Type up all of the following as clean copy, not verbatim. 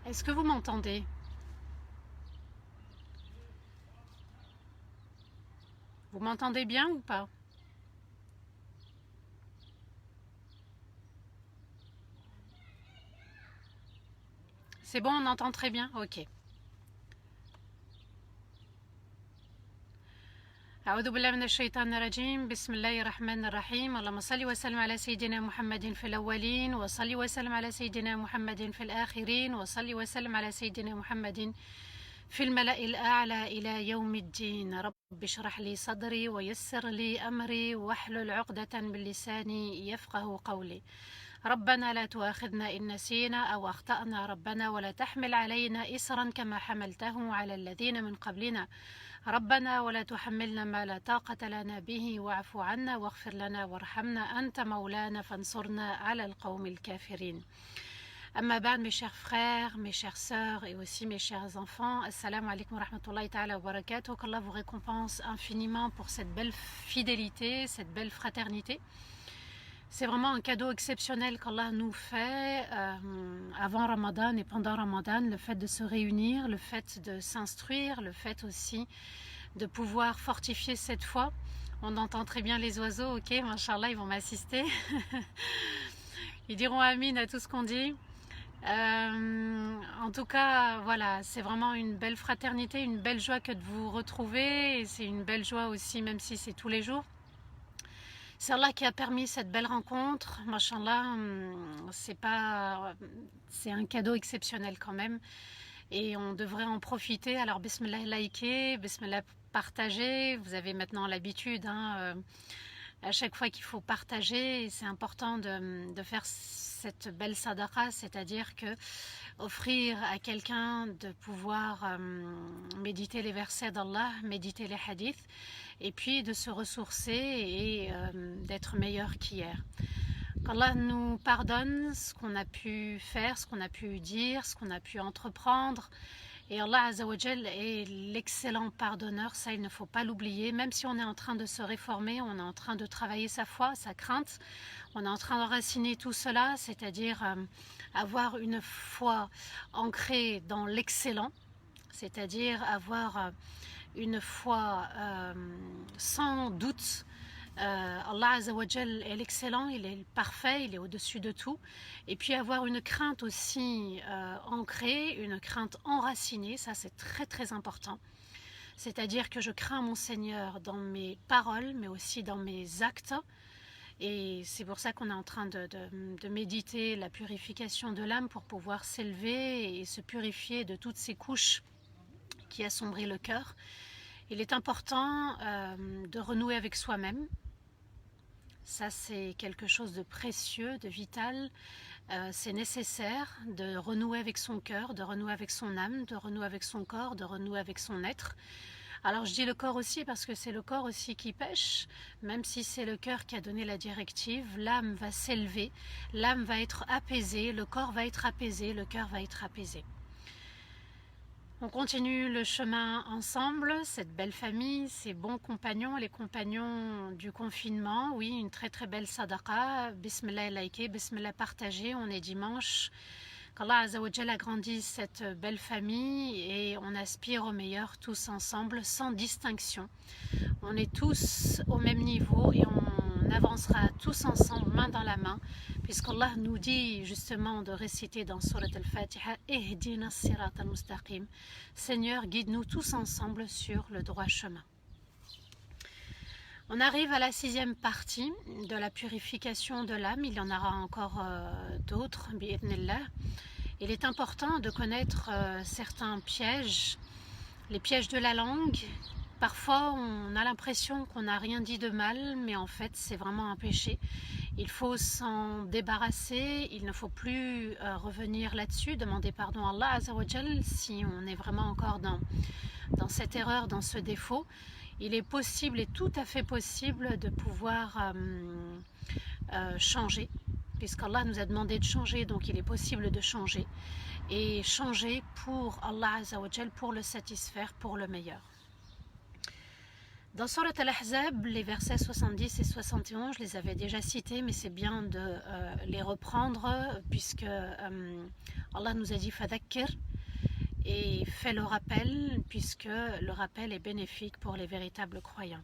Est-ce que vous m'entendez? Vous m'entendez bien ou pas? C'est bon, on entend très bien? Ok. أعوذ بالله من الشيطان الرجيم بسم الله الرحمن الرحيم اللهم صل وسلم على سيدنا محمد في الأولين وصل وسلم على سيدنا محمد في الآخرين وصل وسلم على سيدنا محمد في الملأ الأعلى إلى يوم الدين رب اشرح لي صدري ويسر لي أمري واحلل عقدة من لساني يفقه قولي ربنا لا تؤاخذنا إن نسينا أو أخطأنا ربنا ولا تحمل علينا إصرا كما حملته على الذين من قبلنا ربنا ولا تحملنا ما لا طاقة لنا به واعف عنا واغفر لنا وارحمنا أنت مولانا فانصرنا على القوم الكافرين. Amma ba'd, mes chers frères, mes chères sœurs et aussi mes chers enfants, assalamu alaikum wa rahmatullahi ta'ala wa barakatuh, qu'Allah vous récompense infiniment pour cette belle fidélité, cette belle fraternité. C'est vraiment un cadeau exceptionnel qu'Allah nous fait avant Ramadan et pendant Ramadan, le fait de se réunir, le fait de s'instruire, le fait aussi de pouvoir fortifier cette foi. On entend très bien les oiseaux, ok, mashallah, ils vont m'assister. Ils diront amin à tout ce qu'on dit. En tout cas, voilà, c'est vraiment une belle fraternité, une belle joie que de vous retrouver. Et c'est une belle joie aussi, même si c'est tous les jours. C'est Allah qui a permis cette belle rencontre. Mashallah, c'est un cadeau exceptionnel quand même. Et on devrait en profiter. Alors, bismillah, likez, bismillah, partagez. Vous avez maintenant l'habitude, à chaque fois qu'il faut partager, c'est important de faire cette belle sadaqa, c'est-à-dire que offrir à quelqu'un de pouvoir méditer les versets d'Allah, méditer les hadiths, et puis de se ressourcer et d'être meilleur qu'hier. Qu'Allah nous pardonne ce qu'on a pu faire, ce qu'on a pu dire, ce qu'on a pu entreprendre. Et Allah Azzawajal est l'excellent pardonneur, ça il ne faut pas l'oublier. Même si on est en train de se réformer, on est en train de travailler sa foi, sa crainte, on est en train d'enraciner tout cela, c'est-à-dire avoir une foi ancrée dans l'excellent, c'est-à-dire avoir une foi sans doute. Allah Azzawajal est l'excellent, il est le parfait, il est au-dessus de tout. Et puis avoir une crainte aussi ancrée, une crainte enracinée, ça c'est très très important. C'est-à-dire que je crains mon Seigneur dans mes paroles, mais aussi dans mes actes. Et c'est pour ça qu'on est en train de méditer la purification de l'âme pour pouvoir s'élever et se purifier de toutes ces couches qui assombrissent le cœur. Il est important de renouer avec soi-même. Ça, c'est quelque chose de précieux, de vital. C'est nécessaire de renouer avec son cœur, de renouer avec son âme, de renouer avec son corps, de renouer avec son être. Alors je dis le corps aussi parce que c'est le corps aussi qui pêche, même si c'est le cœur qui a donné la directive, l'âme va s'élever, l'âme va être apaisée, le corps va être apaisé, le cœur va être apaisé. On continue le chemin ensemble, cette belle famille, ces bons compagnons, les compagnons du confinement. Oui, une très très belle sadaqa. Bismillah liké, bismillah partagé. On est dimanche. Qu'Allah Azzawajal agrandisse cette belle famille et on aspire au meilleur tous ensemble, sans distinction. On est tous au même niveau et on avancera tous ensemble, main dans la main, puisqu'Allah nous dit justement de réciter dans Surat al-Fatiha Ihdina sirat al-mustaqim. Seigneur, guide-nous tous ensemble sur le droit chemin. On arrive à la 6e partie de la purification de l'âme. Il y en aura encore d'autres, bi'idhnillah. Il est important de connaître certains pièges, les pièges de la langue. Parfois, on a l'impression qu'on n'a rien dit de mal, mais en fait, c'est vraiment un péché. Il faut s'en débarrasser, il ne faut plus revenir là-dessus, demander pardon à Allah Azzawajal si on est vraiment encore dans cette erreur, dans ce défaut. Il est possible et tout à fait possible de pouvoir changer, puisqu'Allah nous a demandé de changer, donc il est possible de changer. Et changer pour Allah Azzawajal, pour le satisfaire, pour le meilleur. Dans Surat Al-Ahzab, les versets 70 et 71, je les avais déjà cités, mais c'est bien de les reprendre, puisque Allah nous a dit Fadhakkir, et fait le rappel, puisque le rappel est bénéfique pour les véritables croyants.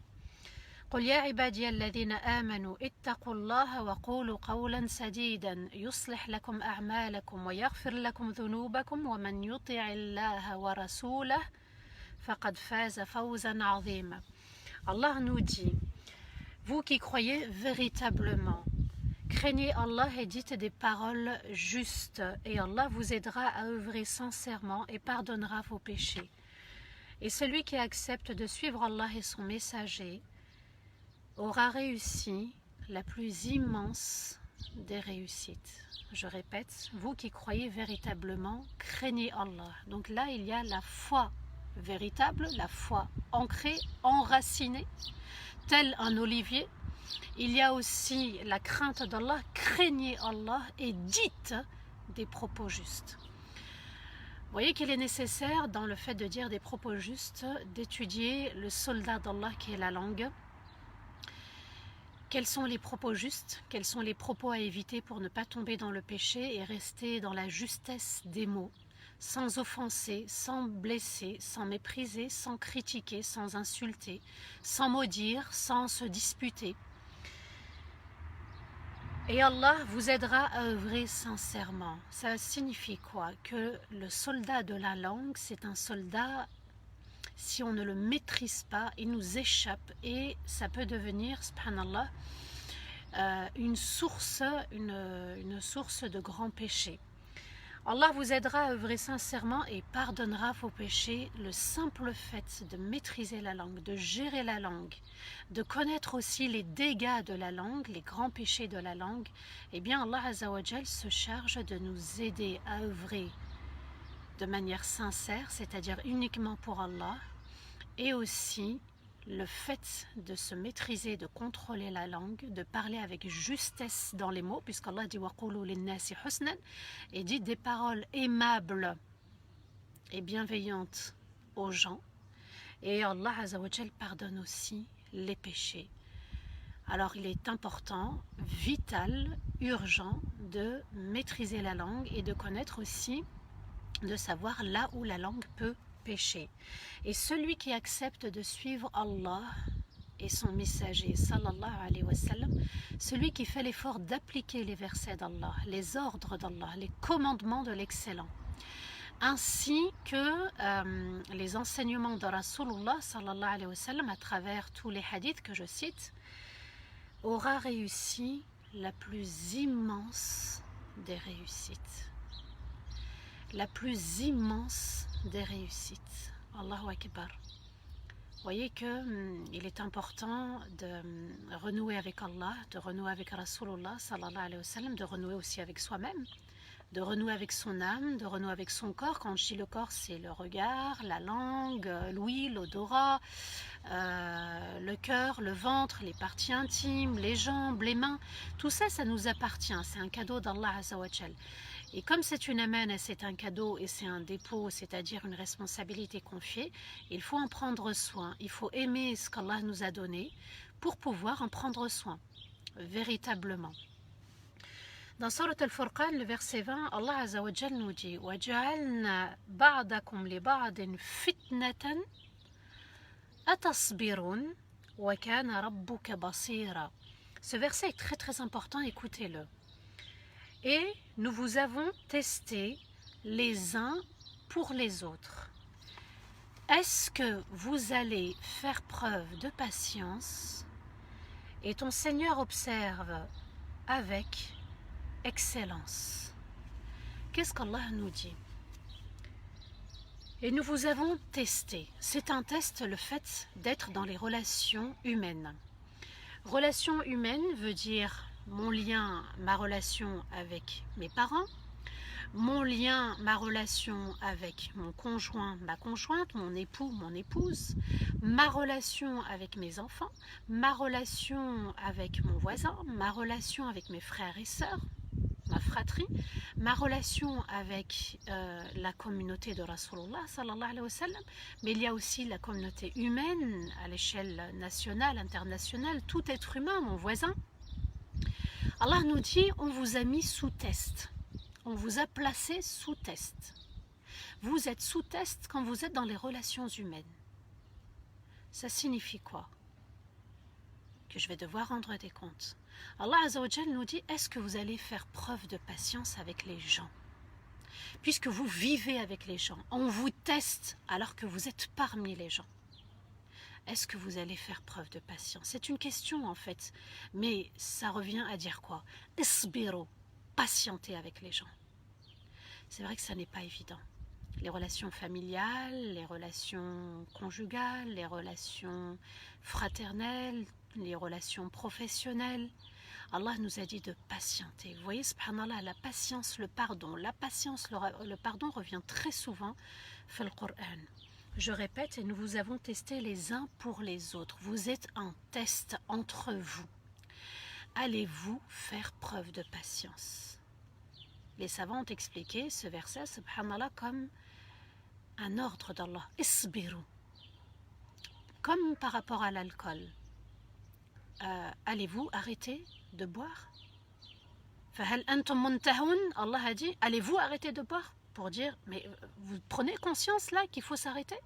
قل يا عبادي الذين آمنوا اتقوا الله وقولوا قولا سديدا يصلح لكم أعمالكم ويغفر لكم ذنوبكم ومن يطع الله ورسوله فقد فاز فوزا عظيما. Allah nous dit, vous qui croyez véritablement, craignez Allah et dites des paroles justes, et Allah vous aidera à œuvrer sincèrement et pardonnera vos péchés. Et celui qui accepte de suivre Allah et son messager aura réussi la plus immense des réussites. Je répète, vous qui croyez véritablement, craignez Allah. Donc là, il y a la foi véritable, la foi ancrée, enracinée, tel un olivier. Il y a aussi la crainte d'Allah, craignez Allah et dites des propos justes. Vous voyez qu'il est nécessaire, dans le fait de dire des propos justes, d'étudier le soldat d'Allah qui est la langue. Quels sont les propos justes? Quels sont les propos à éviter pour ne pas tomber dans le péché et rester dans la justesse des mots, sans offenser, sans blesser, sans mépriser, sans critiquer, sans insulter, sans maudire, sans se disputer. Et Allah vous aidera à œuvrer sincèrement. Ça signifie quoi? Que le soldat de la langue, c'est un soldat, si on ne le maîtrise pas, il nous échappe et ça peut devenir, subhanallah, une source de grands péchés. Allah vous aidera à œuvrer sincèrement et pardonnera vos péchés. Le simple fait de maîtriser la langue, de gérer la langue, de connaître aussi les dégâts de la langue, les grands péchés de la langue, eh bien Allah Azza wa Jal se charge de nous aider à œuvrer de manière sincère, c'est-à-dire uniquement pour Allah, et aussi le fait de se maîtriser, de contrôler la langue, de parler avec justesse dans les mots, puisqu'Allah dit وَقُولُوا لِلنَّاسِ حُسْنًا, et dit des paroles aimables et bienveillantes aux gens. Et Allah Azza wa Jal pardonne aussi les péchés. Alors il est important, vital, urgent de maîtriser la langue et de connaître aussi, de savoir là où la langue peut péché. Et celui qui accepte de suivre Allah et son messager, sallallahu alayhi wa sallam, celui qui fait l'effort d'appliquer les versets d'Allah, les ordres d'Allah, les commandements de l'excellent, ainsi que les enseignements de Rasulullah sallallahu alayhi wa sallam à travers tous les hadiths que je cite, aura réussi la plus immense des réussites. La plus immense des réussites. Allahu Akbar. Vous voyez qu'il est important de renouer avec Allah, de renouer avec Rasulullah sallallahu alayhi wa sallam, de renouer aussi avec soi-même, de renouer avec son âme, de renouer avec son corps. Quand je dis le corps, c'est le regard, la langue, l'ouïe, l'odorat, le cœur, le ventre, les parties intimes, les jambes, les mains. Tout ça, ça nous appartient. C'est un cadeau d'Allah Azza wa Jal. Et comme c'est une amana, c'est un cadeau et c'est un dépôt, c'est-à-dire une responsabilité confiée, il faut en prendre soin. Il faut aimer ce qu'Allah nous a donné pour pouvoir en prendre soin, véritablement. Dans Surat Al-Furqan, le verset 20, Allah Azza wa Jal nous dit وَجَعَلْنَا بَعْضَكُمْ لِبَعْضٍ فِتْنَةً أَتَصْبِرُونَ وَكَانَ رَبُّكَ بَصِيرًا. Ce verset est très très important, écoutez-le. Et nous vous avons testé les uns pour les autres. Est-ce que vous allez faire preuve de patience? Et ton Seigneur observe avec excellence. Qu'est-ce qu'Allah nous dit? Et nous vous avons testé. C'est un test, le fait d'être dans les relations humaines. Relation humaine veut dire mon lien, ma relation avec mes parents, mon lien, ma relation avec mon conjoint, ma conjointe, mon époux, mon épouse, ma relation avec mes enfants, ma relation avec mon voisin, ma relation avec mes frères et sœurs, ma fratrie, ma relation avec la communauté de Rasulullah sallallahu alayhi wa sallam, mais il y a aussi la communauté humaine à l'échelle nationale, internationale, tout être humain, mon voisin. Allah nous dit, on vous a mis sous test, on vous a placé sous test. Vous êtes sous test quand vous êtes dans les relations humaines. Ça signifie quoi? Que je vais devoir rendre des comptes. Allah Azza wa Jal nous dit, est-ce que vous allez faire preuve de patience avec les gens? Puisque vous vivez avec les gens, on vous teste alors que vous êtes parmi les gens. Est-ce que vous allez faire preuve de patience? C'est une question en fait, mais ça revient à dire quoi? Isbiru, patienter avec les gens. C'est vrai que ça n'est pas évident. Les relations familiales, les relations conjugales, les relations fraternelles, les relations professionnelles. Allah nous a dit de patienter. Vous voyez, subhanallah, la patience, le pardon. La patience, le pardon revient très souvent dans le Coran. Je répète, et nous vous avons testé les uns pour les autres. Vous êtes en test entre vous. Allez-vous faire preuve de patience? Les savants ont expliqué ce verset, subhanallah, comme un ordre d'Allah. Isbiru. Comme par rapport à l'alcool. Allez-vous arrêter de boire? Fahal antum muntahun, Allah a dit, allez-vous arrêter de boire? Pour dire, mais vous prenez conscience là qu'il faut s'arrêter?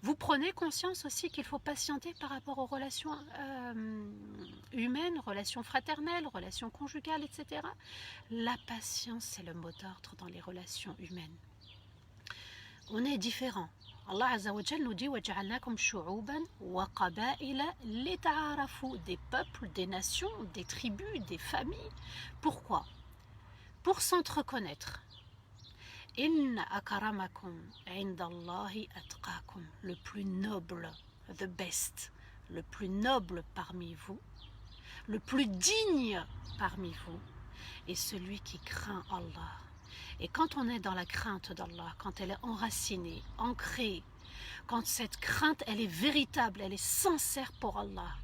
Vous prenez conscience aussi qu'il faut patienter par rapport aux relations humaines, relations fraternelles, relations conjugales, etc. La patience, c'est le mot d'ordre dans les relations humaines. On est différents. Allah Azza wa Jal nous dit وَجَعَلْنَاكُمْ شُعُوبًا وَقَبَائِلَ لِتَعَارَفُوا, des peuples, des nations, des tribus, des familles. Pourquoi? Pour s'entreconnaître. Inna akaramakum indallahi atqakum, le plus noble, the best, le plus noble parmi vous, le plus digne parmi vous, est celui qui craint Allah. Et quand on est dans la crainte d'Allah, quand elle est enracinée, ancrée, quand cette crainte, elle est véritable, elle est sincère pour Allah,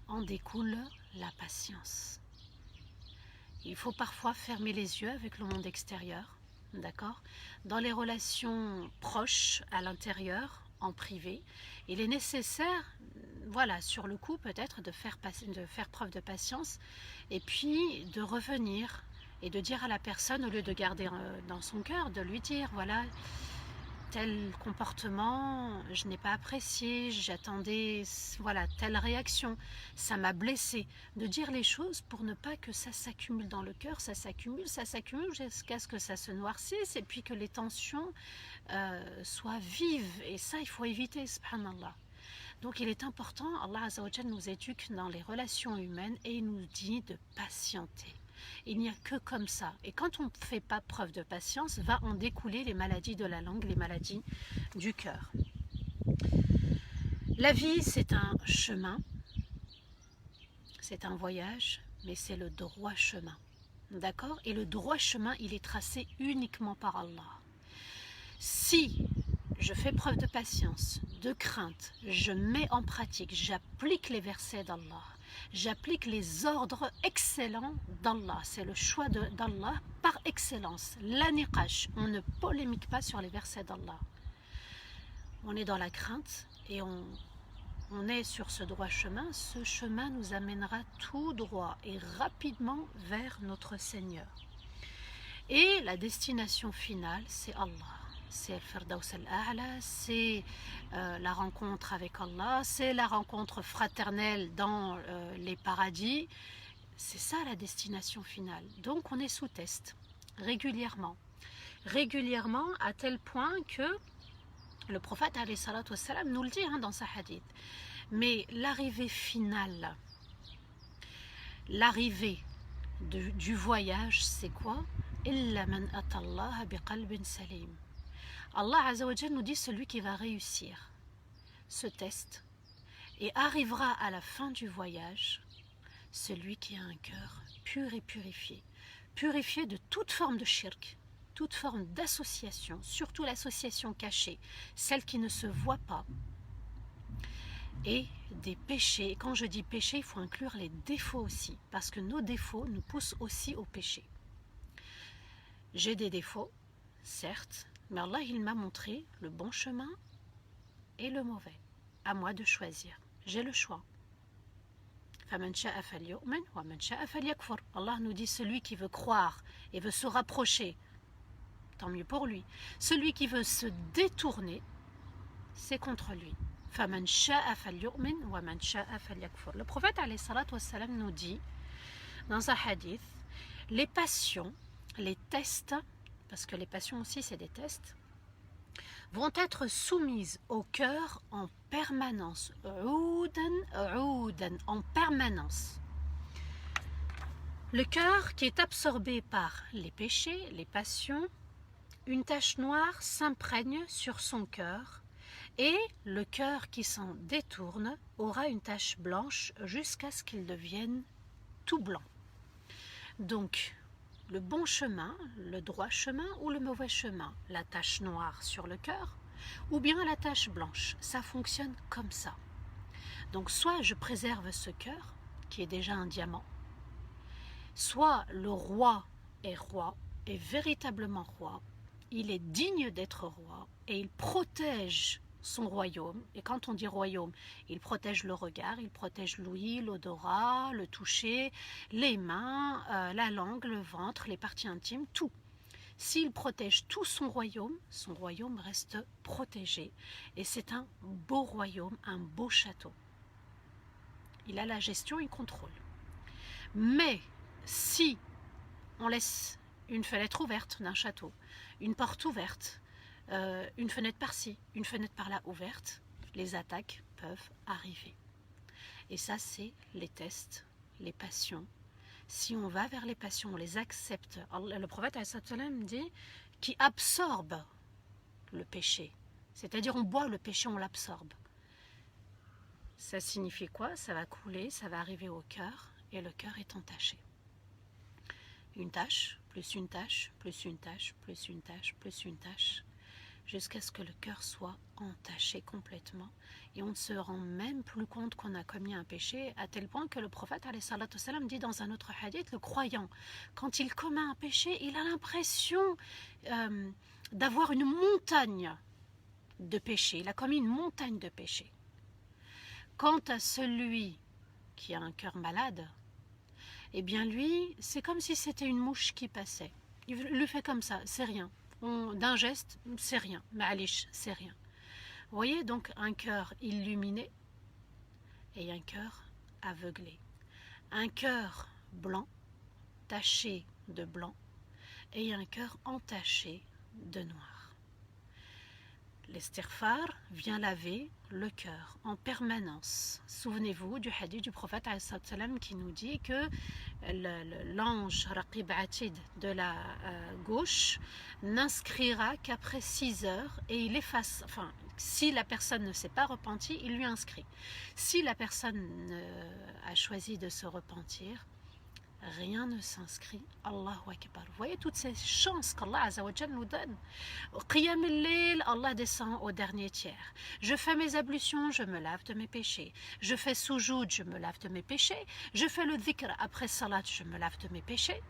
en découle la patience. Il faut parfois fermer les yeux avec le monde extérieur, d'accord? Dans les relations proches, à l'intérieur, en privé, il est nécessaire, voilà, sur le coup peut-être, de faire preuve de patience et puis de revenir et de dire à la personne, au lieu de garder dans son cœur, de lui dire, voilà, tel comportement, je n'ai pas apprécié, j'attendais, voilà, telle réaction, ça m'a blessé. De dire les choses pour ne pas que ça s'accumule dans le cœur, ça s'accumule jusqu'à ce que ça se noircisse et puis que les tensions soient vives. Et ça, il faut éviter, subhanallah. Donc il est important, Allah Azza wa Jal nous éduque dans les relations humaines et il nous dit de patienter. Il n'y a que comme ça. Et quand on ne fait pas preuve de patience, va en découler les maladies de la langue, les maladies du cœur. La vie, c'est un chemin, c'est un voyage, mais c'est le droit chemin. D'accord? Et le droit chemin, il est tracé uniquement par Allah. Si je fais preuve de patience, de crainte, je mets en pratique, j'applique les versets d'Allah, j'applique les ordres excellents d'Allah, c'est le choix d'Allah par excellence. La niqash, on ne polémique pas sur les versets d'Allah. On est dans la crainte et on est sur ce droit chemin. Ce chemin nous amènera tout droit et rapidement vers notre Seigneur. Et la destination finale, c'est Allah. C'est Al-Firdaus Al-A'la, c'est la rencontre avec Allah, c'est la rencontre fraternelle dans les paradis. C'est ça la destination finale. Donc on est sous test, régulièrement. Régulièrement à tel point que le prophète alayhi salatu wassalam nous le dit dans sa hadith. Mais l'arrivée finale, l'arrivée du voyage, c'est quoi? Illa man atallaha biqalbin salim. Allah Azza wa Jal nous dit celui qui va réussir ce test et arrivera à la fin du voyage, celui qui a un cœur pur et purifié, purifié de toute forme de shirk, toute forme d'association, surtout l'association cachée, celle qui ne se voit pas, et des péchés. Et quand je dis péché, il faut inclure les défauts aussi, parce que nos défauts nous poussent aussi au péché. J'ai des défauts, certes, mais Allah il m'a montré le bon chemin et le mauvais. À moi de choisir. J'ai le choix. فَمَنْ شَاءَ فَلْيُؤْمِنْ وَمَنْ شَاءَ فَلْيَكْفُرْ. Allah nous dit celui qui veut croire et veut se rapprocher, tant mieux pour lui. Celui qui veut se détourner, c'est contre lui. فَمَنْ شَاءَ فَلْيُؤْمِنْ وَمَنْ شَاءَ فَلْيَكْفُرْ. Le prophète alayhi salatu wassalam nous dit dans un hadith, les passions, les tests, parce que les passions aussi c'est des tests, vont être soumises au cœur en permanence. En permanence. Le cœur qui est absorbé par les péchés, les passions, une tache noire s'imprègne sur son cœur et le cœur qui s'en détourne aura une tache blanche jusqu'à ce qu'il devienne tout blanc. Donc, le bon chemin, le droit chemin ou le mauvais chemin, la tache noire sur le cœur ou bien la tache blanche, ça fonctionne comme ça. Donc soit je préserve ce cœur qui est déjà un diamant, soit le roi est véritablement roi, il est digne d'être roi et il protège son royaume. Et quand on dit royaume, il protège le regard, il protège l'ouïe, l'odorat, le toucher, les mains, la langue, le ventre, les parties intimes, tout. S'il protège tout son royaume reste protégé. Et c'est un beau royaume, un beau château. Il a la gestion, il contrôle. Mais si on laisse une fenêtre ouverte d'un château, une porte ouverte, une fenêtre par-ci, une fenêtre par-là ouverte, les attaques peuvent arriver. Et ça, c'est les tests, les passions. Si on va vers les passions, on les accepte. Le prophète dit qui absorbe le péché. C'est-à-dire on boit le péché, on l'absorbe. Ça signifie quoi? Ça va couler, ça va arriver au cœur et le cœur est entaché. Une tache, plus une tache, plus une tache, plus une tache, plus une tache, jusqu'à ce que le cœur soit entaché complètement et on ne se rend même plus compte qu'on a commis un péché, à tel point que le prophète alayhi salatu wassalam dit dans un autre hadith, le croyant, quand il commet un péché, il a l'impression d'avoir une montagne de péché. Il a commis une montagne de péché. Quant à celui qui a un cœur malade, eh bien lui, c'est comme si c'était une mouche qui passait. Il le fait comme ça, c'est rien. D'un geste, c'est rien. Ma'alish, c'est rien. Vous voyez, donc un cœur illuminé et un cœur aveuglé. Un cœur blanc, taché de blanc, et un cœur entaché de noir. L'istighfar vient laver le cœur en permanence. Souvenez-vous du hadith du prophète qui nous dit que l'ange Raqib Atid de la gauche n'inscrira qu'après 6 heures et il efface, enfin, si la personne ne s'est pas repentie, il lui inscrit. Si la personne a choisi de se repentir, rien ne s'inscrit. Allahu Akbar. Vous voyez toutes ces chances qu'Allah Azzawajal nous donne. Qiyam al-Layl, Allah descend au dernier tiers. Je fais mes ablutions, je me lave de mes péchés. Je fais soujoud, je me lave de mes péchés. Je fais le dhikr après salat, je me lave de mes péchés.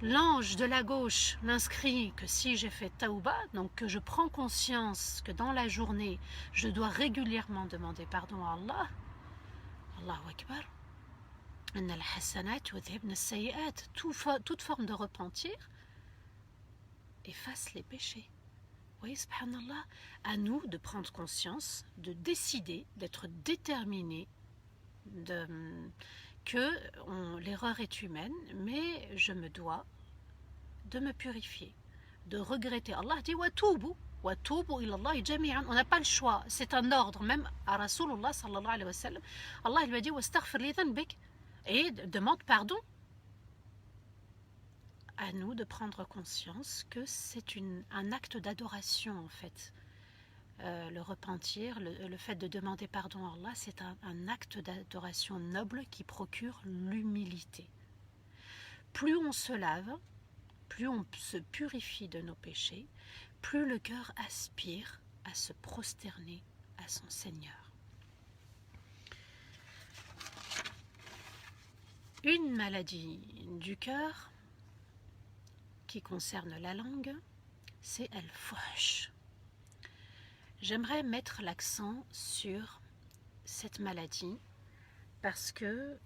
L'ange de la gauche n'inscrit que si j'ai fait tauba, donc que je prends conscience que dans la journée, je dois régulièrement demander pardon à Allah. Allahu Akbar. Toute forme de repentir efface les péchés. Vous voyez, subhanallah, à nous de prendre conscience, de décider, d'être déterminé, que l'erreur est humaine, mais je me dois de me purifier, de regretter. Allah dit watubu ilallahi jami'an. On n'a pas le choix, c'est un ordre, même à Rasulullah sallallahu alayhi wa sallam. Allah lui a dit wastaghfir li dhanbik. Et demande pardon. À nous de prendre conscience que c'est un acte d'adoration en fait. Le repentir, le fait de demander pardon à Allah, c'est un acte d'adoration noble qui procure l'humilité. Plus on se lave, plus on se purifie de nos péchés, plus le cœur aspire à se prosterner à son Seigneur. Une maladie du cœur qui concerne la langue, c'est al-fuhsh. J'aimerais mettre l'accent sur cette maladie parce que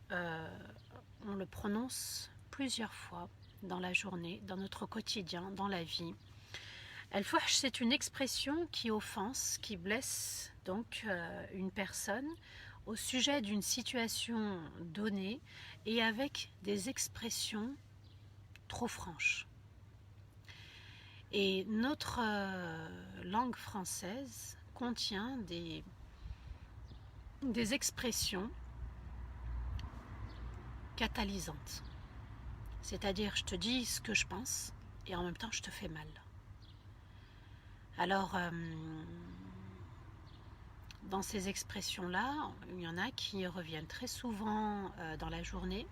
on le prononce plusieurs fois dans la journée, dans notre quotidien, dans la vie. Al-fuhsh, c'est une expression qui offense, qui blesse donc une personne au sujet d'une situation donnée et avec des expressions trop franches. Et notre langue française contient des expressions catalysantes. C'est-à-dire, je te dis ce que je pense et en même temps, je te fais mal. Alors, dans ces expressions-là, il y en a qui reviennent très souvent dans la journée.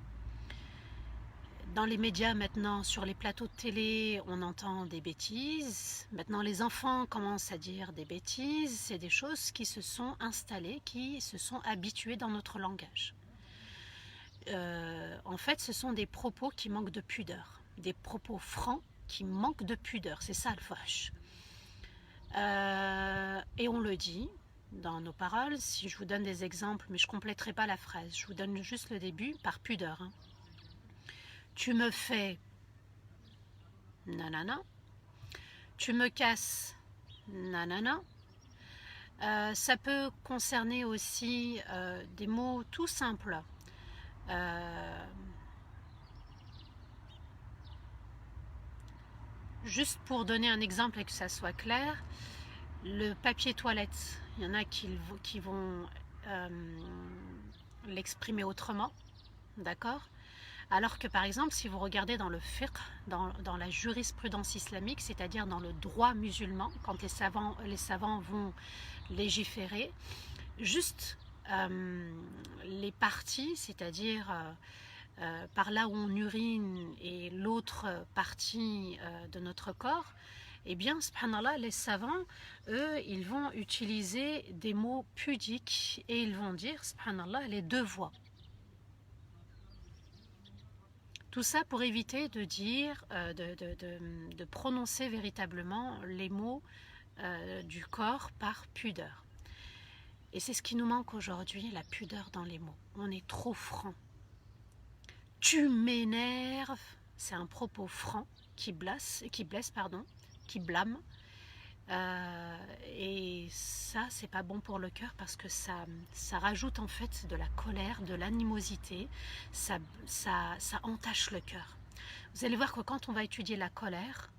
Dans les médias maintenant, sur les plateaux de télé, on entend des bêtises. Maintenant, les enfants commencent à dire des bêtises. C'est des choses qui se sont installées, qui se sont habituées dans notre langage. En fait, ce sont des propos qui manquent de pudeur. Des propos francs qui manquent de pudeur. C'est ça le fuhsh. Et on le dit dans nos paroles. Si je vous donne des exemples, mais je ne compléterai pas la phrase. Je vous donne juste le début par pudeur. Hein. Tu me fais nanana, tu me casses nanana. Ça peut concerner aussi des mots tout simples. Juste pour donner un exemple et que ça soit clair, le papier toilette, il y en a qui vont l'exprimer autrement, d'accord ? Alors que par exemple, si vous regardez dans le fiqh, dans la jurisprudence islamique, c'est-à-dire dans le droit musulman, quand les savants vont légiférer, juste les parties, c'est-à-dire par là où on urine et l'autre partie de notre corps, eh bien, subhanallah, les savants, eux, ils vont utiliser des mots pudiques et ils vont dire, subhanallah, les deux voies. Tout ça pour éviter de dire, de prononcer véritablement les mots du corps par pudeur. Et c'est ce qui nous manque aujourd'hui, la pudeur dans les mots. On est trop franc. Tu m'énerves, c'est un propos franc qui blesse, qui blâme. Et ça, c'est pas bon pour le cœur parce que ça rajoute en fait de la colère, de l'animosité, ça entache le cœur. Vous allez voir que quand on va étudier la colère,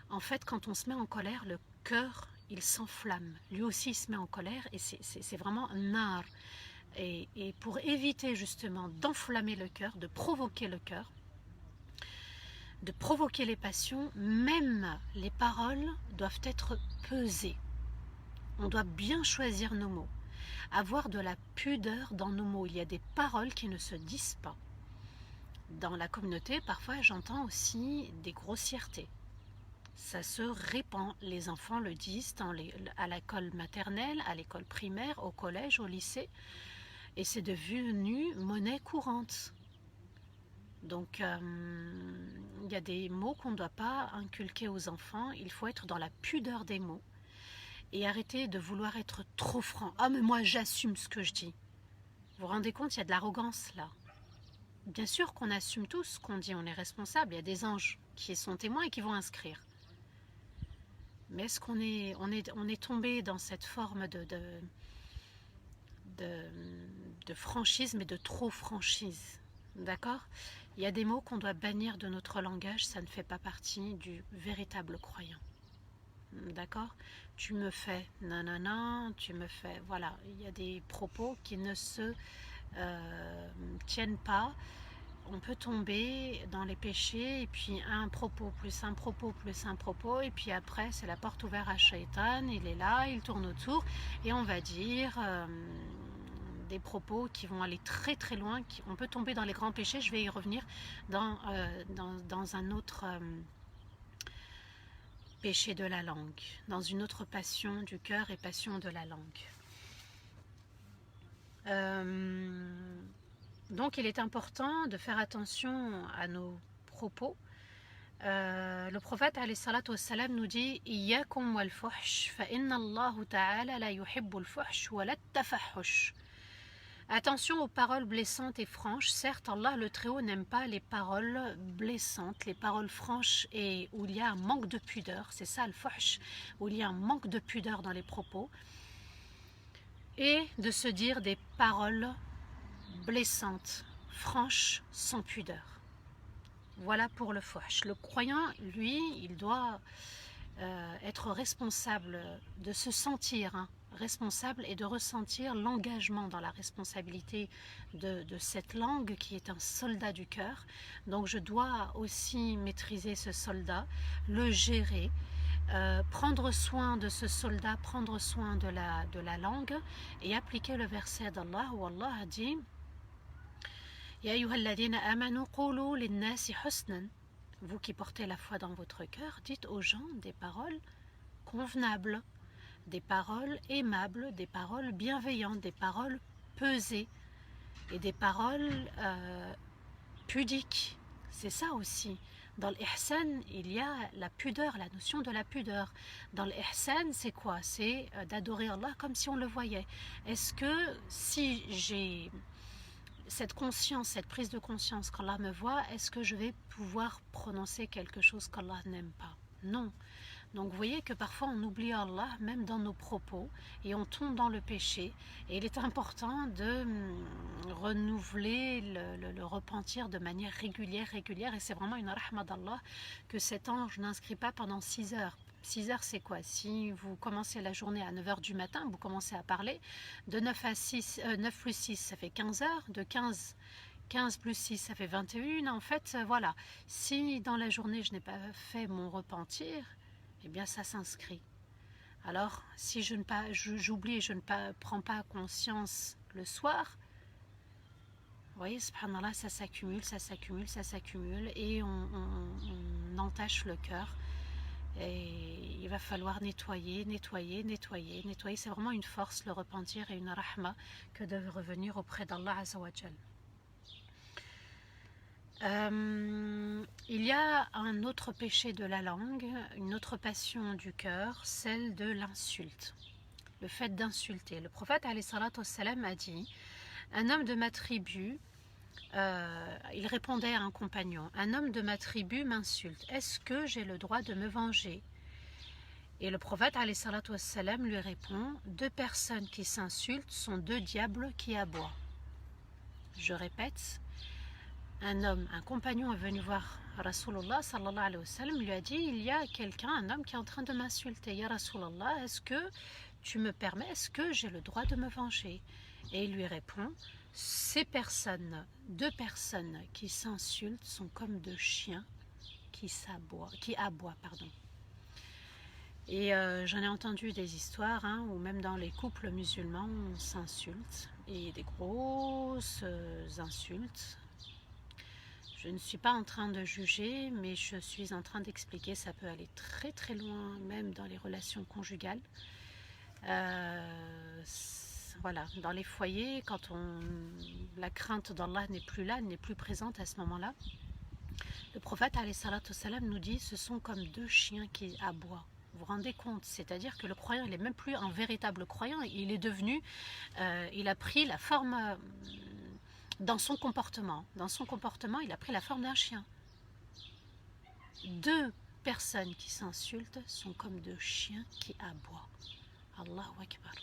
en fait, quand on se met en colère, le cœur, il s'enflamme. Lui aussi, il se met en colère et c'est vraiment un nar. Et pour éviter justement d'enflammer le cœur, de provoquer le cœur, de provoquer les passions, même les paroles doivent être pesées. On doit bien choisir nos mots, avoir de la pudeur dans nos mots. Il y a des paroles qui ne se disent pas. Dans la communauté, parfois, j'entends aussi des grossièretés. Ça se répand. Les enfants le disent à l'école maternelle, à l'école primaire, au collège, au lycée. Et c'est devenu monnaie courante. Donc, il y a des mots qu'on ne doit pas inculquer aux enfants. Il faut être dans la pudeur des mots et arrêter de vouloir être trop franc. Ah, mais moi, j'assume ce que je dis. Vous vous rendez compte, il y a de l'arrogance là. Bien sûr qu'on assume tout ce qu'on dit, on est responsable. Il y a des anges qui sont témoins et qui vont inscrire. Mais est-ce qu'on est tombé dans cette forme de franchise, mais de trop franchise? D'accord ? Il y a des mots qu'on doit bannir de notre langage, ça ne fait pas partie du véritable croyant. D'accord ? Tu me fais nanana, tu me fais... Voilà, il y a des propos qui ne se tiennent pas. On peut tomber dans les péchés, et puis un propos, plus un propos, plus un propos, et puis après, c'est la porte ouverte à Shaitan, il est là, il tourne autour, et on va dire... des propos qui vont aller très très loin, on peut tomber dans les grands péchés, je vais y revenir dans un autre péché de la langue, dans une autre passion du cœur et passion de la langue. Donc il est important de faire attention à nos propos. Le prophète alayhi salatu wassalam nous dit Iyyakum wal fuhsh fa inna Allah ta'ala la yuhibbul fuhsh wa la tafahush. Attention aux paroles blessantes et franches. Certes, Allah le Très-Haut n'aime pas les paroles blessantes, les paroles franches et où il y a un manque de pudeur. C'est ça le fuhsh, où il y a un manque de pudeur dans les propos. Et de se dire des paroles blessantes, franches, sans pudeur. Voilà pour le fuhsh. Le croyant, lui, il doit être responsable, de se sentir responsable et de ressentir l'engagement dans la responsabilité de cette langue qui est un soldat du cœur. Donc je dois aussi maîtriser ce soldat, le gérer, prendre soin de ce soldat, prendre soin de la langue et appliquer le verset d'Allah où Allah a dit Ya ayyuhalladhina amanu qulu linnasi husnan. Vous qui portez la foi dans votre cœur, dites aux gens des paroles convenables, des paroles aimables, des paroles bienveillantes, des paroles pesées et des paroles pudiques. C'est ça aussi. Dans l'ihsan, il y a la pudeur, la notion de la pudeur. Dans l'ihsan, c'est quoi? C'est d'adorer Allah comme si on le voyait. Est-ce que si j'ai cette conscience, cette prise de conscience qu'Allah me voit, est-ce que je vais pouvoir prononcer quelque chose qu'Allah n'aime pas? Non. Donc vous voyez que parfois on oublie Allah même dans nos propos et on tombe dans le péché. Et il est important de renouveler le repentir de manière régulière. Et c'est vraiment une rahma d'Allah que cet ange n'inscrit pas pendant 6 heures. 6 heures, c'est quoi? Si vous commencez la journée à 9 heures du matin, vous commencez à parler, de 9 à 6, 9 plus 6, ça fait 15 heures, de 15 plus 6, ça fait 21. En fait, voilà, si dans la journée, je n'ai pas fait mon repentir, eh bien, ça s'inscrit. Alors, si j'oublie et je ne prends pas conscience le soir, vous voyez, subhanallah, ça s'accumule, et on entache le cœur. Et il va falloir nettoyer. C'est vraiment une force, le repentir, et une rahma que de revenir auprès d'Allah Azza wa Jal. Il y a un autre péché de la langue, une autre passion du cœur, celle de l'insulte. Le fait d'insulter. Le prophète alayhi salatu wassalam a dit un homme de ma tribu, il répondait à un compagnon, un homme de ma tribu m'insulte, est-ce que j'ai le droit de me venger? Et le prophète alayhi salatu wassalam lui répond, 2 personnes qui s'insultent sont 2 diables qui aboient. Je répète, un compagnon est venu voir Rasulullah sallallahu alayhi wa sallam, lui a dit, il y a un homme qui est en train de m'insulter, ya Rasulullah, est-ce que tu me permets, est-ce que j'ai le droit de me venger? Et il lui répond, ces personnes, 2 personnes qui s'insultent sont comme 2 chiens qui aboient. Et j'en ai entendu des histoires où même dans les couples musulmans on s'insulte, et des grosses insultes. Je ne suis pas en train de juger, mais je suis en train d'expliquer, ça peut aller très très loin, même dans les relations conjugales. Voilà, dans les foyers, quand la crainte d'Allah n'est plus là, n'est plus présente à ce moment-là, le prophète alayhi salatu wassalam nous dit, ce sont comme 2 chiens qui aboient. Vous vous rendez compte? C'est-à-dire que le croyant, il n'est même plus un véritable croyant, il est devenu, il a pris la forme, dans son comportement, il a pris la forme d'un chien. 2 personnes qui s'insultent sont comme 2 chiens qui aboient. Allahu Akbar.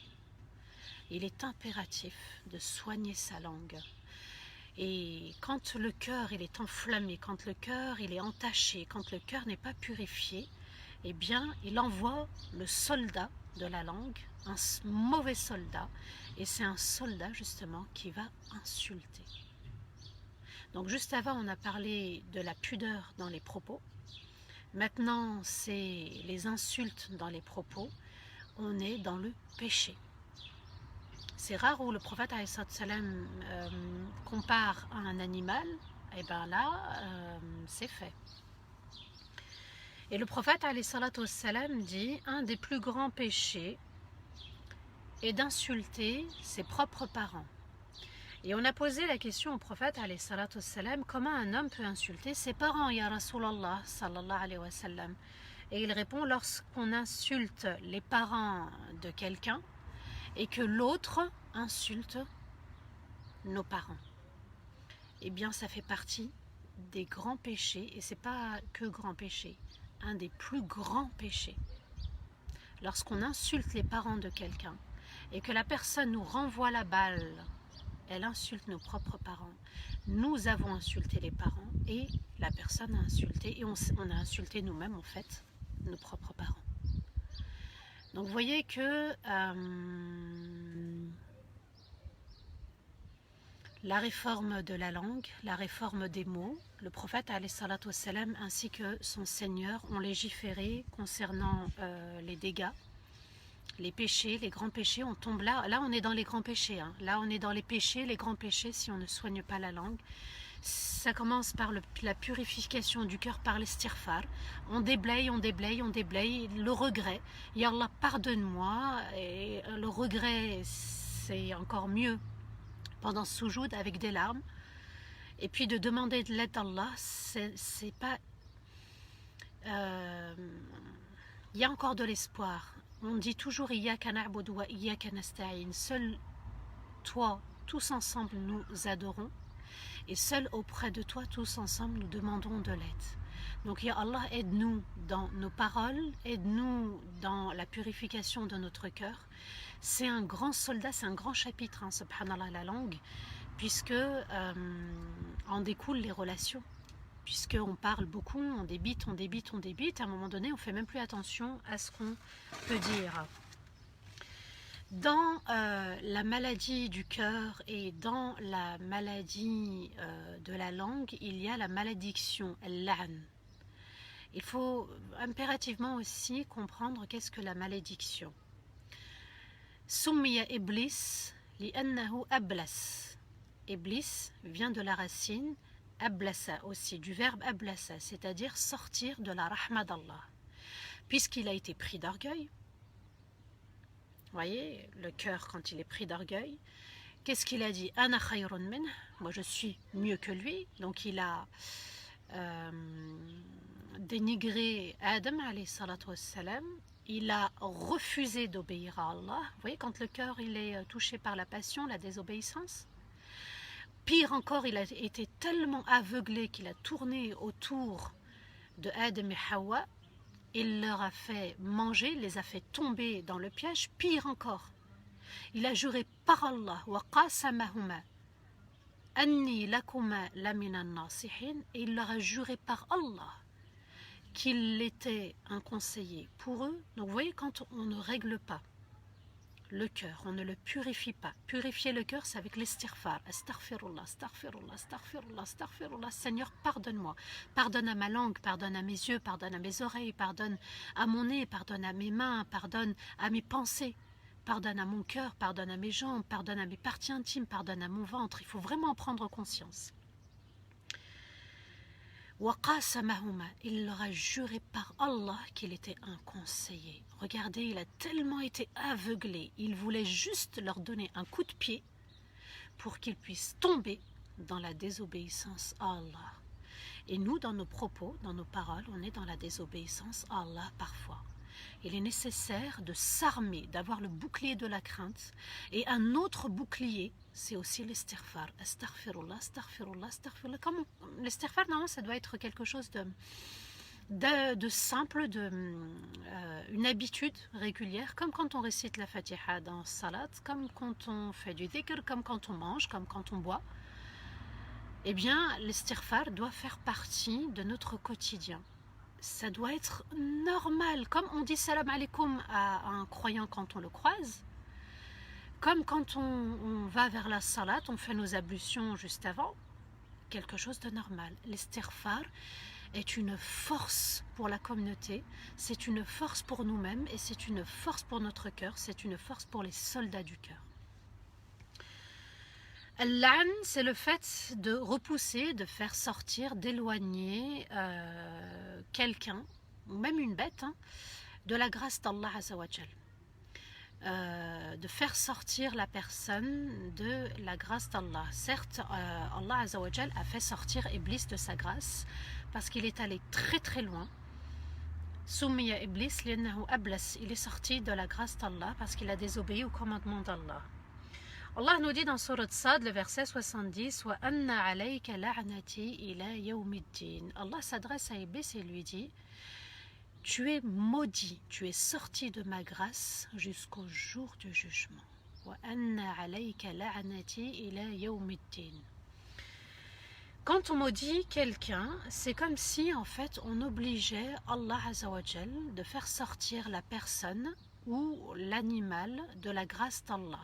Il est impératif de soigner sa langue. Et quand le cœur il est enflammé, quand le cœur il est entaché, quand le cœur n'est pas purifié, eh bien il envoie le soldat de la langue, un mauvais soldat, et c'est un soldat justement qui va insulter. Donc juste avant on a parlé de la pudeur dans les propos, maintenant c'est les insultes dans les propos, on est dans le péché. C'est rare où le prophète compare à un animal, et bien là, c'est fait. Et le prophète dit, un des plus grands péchés est d'insulter ses propres parents. Et on a posé la question au prophète, alayhi salatu wassalam, comment un homme peut insulter ses parents, ya Rasulallah, sallallahu alayhi wa sallam. Et il répond, lorsqu'on insulte les parents de quelqu'un et que l'autre insulte nos parents, eh bien ça fait partie des grands péchés, et c'est pas que grands péchés, un des plus grands péchés. Lorsqu'on insulte les parents de quelqu'un et que la personne nous renvoie la balle, elle insulte nos propres parents. Nous avons insulté les parents et la personne a insulté, et on a insulté nous-mêmes en fait, nos propres parents. Donc vous voyez que la réforme de la langue, la réforme des mots, le prophète alayhi salatu wassalam ainsi que son Seigneur ont légiféré concernant les dégâts, les péchés, les grands péchés. On tombe là on est dans les grands péchés, hein. Là on est dans les péchés, les grands péchés si on ne soigne pas la langue. Ça commence par la purification du cœur par l'istighfar. On déblaye, le regret. Ya Allah, pardonne-moi. Et le regret, c'est encore mieux pendant ce soujoud avec des larmes. Et puis de demander de l'aide d'Allah, c'est pas... Il y a encore de l'espoir. On dit toujours Iyyaka na'budu wa iyyaka nasta'in. Seul toi, tous ensemble, nous adorons. Et seul auprès de toi, tous ensemble, nous demandons de l'aide. Donc, ya Allah, aide-nous dans nos paroles, aide-nous dans la purification de notre cœur. C'est un grand soldat, c'est un grand chapitre, hein, subhanallah, la langue, puisque en découlent les relations. Puisqu'on parle beaucoup, on débite, à un moment donné, on ne fait même plus attention à ce qu'on peut dire. Dans la maladie du cœur et dans la maladie de la langue, il y a la malédiction, al-la'n. Il faut impérativement aussi comprendre qu'est-ce que la malédiction. Summiya iblis li'annahu ablas. Iblis vient de la racine ablasa aussi, du verbe ablasa, c'est-à-dire sortir de la rahma d'Allah. Puisqu'il a été pris d'orgueil, vous voyez, le cœur quand il est pris d'orgueil, qu'est-ce qu'il a dit? Ana khayrun min, moi je suis mieux que lui. Donc il a dénigré Adam alayhi salatu wassalam. Il a refusé d'obéir à Allah. Vous voyez, quand le cœur il est touché par la passion, la désobéissance. Pire encore, il a été tellement aveuglé qu'il a tourné autour de Adam et Hawa. Il leur a fait manger, les a fait tomber dans le piège. Pire encore, il a juré par Allah, wa qasamahuma anni lakuma lamina nasihin, et il leur a juré par Allah qu'il était un conseiller pour eux. Donc vous voyez, quand on ne règle pas le cœur, on ne le purifie pas. Purifier le cœur, c'est avec l'istighfar. Astaghfirullah, astaghfirullah, astaghfirullah, astaghfirullah. Seigneur, pardonne-moi. Pardonne à ma langue, pardonne à mes yeux, pardonne à mes oreilles, pardonne à mon nez, pardonne à mes mains, pardonne à mes pensées, pardonne à mon cœur, pardonne à mes jambes, pardonne à mes parties intimes, pardonne à mon ventre. Il faut vraiment en prendre conscience. Il leur a juré par Allah qu'il était un conseiller. Regardez, il a tellement été aveuglé, il voulait juste leur donner un coup de pied pour qu'ils puissent tomber dans la désobéissance à Allah. Et nous, dans nos propos, dans nos paroles, on est dans la désobéissance à Allah parfois. Il est nécessaire de s'armer, d'avoir le bouclier de la crainte. Et un autre bouclier, c'est aussi l'istighfar. Astaghfirullah, astaghfirullah, astaghfirullah. Comme l'istighfar, normalement, ça doit être quelque chose de simple, une habitude régulière, comme quand on récite la Fatiha dans Salat, comme quand on fait du dhikr, comme quand on mange, comme quand on boit. Eh bien, l'istighfar doit faire partie de notre quotidien. Ça doit être normal, comme on dit salam alaikum à un croyant quand on le croise, comme quand on va vers la salat, on fait nos ablutions juste avant, quelque chose de normal. L'istighfar est une force pour la communauté, c'est une force pour nous-mêmes et c'est une force pour notre cœur, c'est une force pour les soldats du cœur. Al-la'n, c'est le fait de repousser, de faire sortir, d'éloigner quelqu'un, ou même une bête, hein, de la grâce d'Allah Azza wa Jal. de faire sortir la personne de la grâce d'Allah. Certes, Allah Azzawajal a fait sortir Iblis de sa grâce parce qu'il est allé très très loin. Soumiya Iblis li'annahu ablas, il est sorti de la grâce d'Allah parce qu'il a désobéi au commandement d'Allah. Allah nous dit dans Surat Sad, le verset 70, wa anna alayka la'nati ila yawmiddin. Allah s'adresse à Iblis et lui dit: tu es maudit, tu es sorti de ma grâce jusqu'au jour du jugement. Wa anna alayka la'nati ila yawmiddin. Quand on maudit quelqu'un, c'est comme si en fait on obligeait Allah Azzawajal de faire sortir la personne ou l'animal de la grâce d'Allah.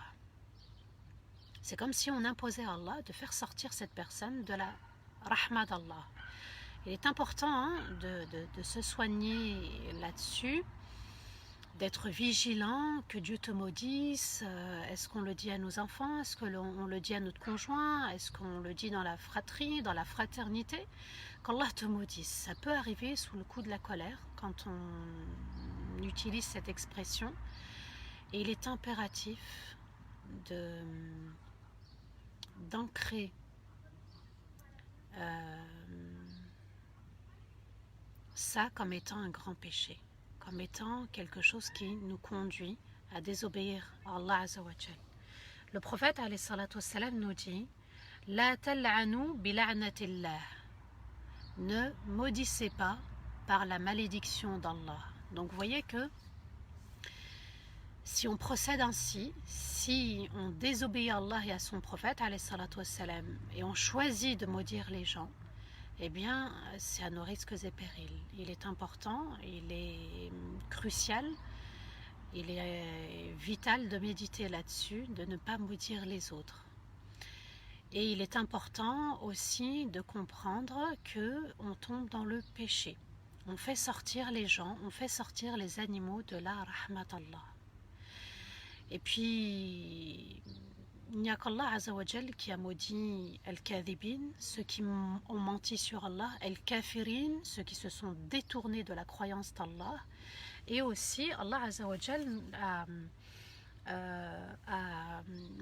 C'est comme si on imposait à Allah de faire sortir cette personne de la rahma d'Allah. Il est important de se soigner là-dessus, d'être vigilant, que Dieu te maudisse. Est-ce qu'on le dit à nos enfants? Est-ce qu'on le dit à notre conjoint? Est-ce qu'on le dit dans la fratrie, dans la fraternité? Qu'Allah te maudisse. Ça peut arriver sous le coup de la colère quand on utilise cette expression. Et il est impératif d'ancrer ça comme étant un grand péché, comme étant quelque chose qui nous conduit à désobéir à Allah Azzawajal. Le prophète alayhi salatu wassalam nous dit: La tal'anu bila'natillah. Ne maudissez pas par la malédiction d'Allah. Donc vous voyez que si on procède ainsi, si on désobéit à Allah et à son prophète alayhi salatu wassalam, et on choisit de maudire les gens, eh bien, c'est à nos risques et périls. Il est important, il est crucial, il est vital de méditer là-dessus, de ne pas maudire les autres. Et il est important aussi de comprendre qu'on tombe dans le péché. On fait sortir les gens, on fait sortir les animaux de la rahmat Allah. Et puis, il n'y a qu'Allah Azzawajal qui a maudit al-kadhibin, ceux qui ont menti sur Allah, al-kafirin, ceux qui se sont détournés de la croyance d'Allah, et aussi Allah Azzawajal a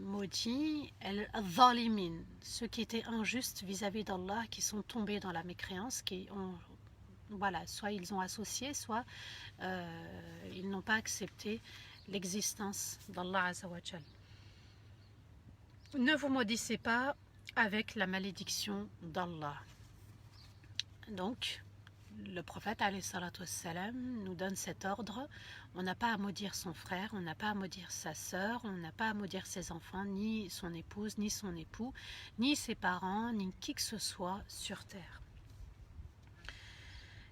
maudit al-zalimin, ceux qui étaient injustes vis-à-vis d'Allah, qui sont tombés dans la mécréance, qui ont, voilà, soit ils ont associé, soit ils n'ont pas accepté l'existence d'Allah Azzawajal. Ne vous maudissez pas avec la malédiction d'Allah. Donc, le prophète alayhi salatu wassalam nous donne cet ordre. On n'a pas à maudire son frère, on n'a pas à maudire sa sœur, on n'a pas à maudire ses enfants, ni son épouse, ni son époux, ni ses parents, ni qui que ce soit sur terre.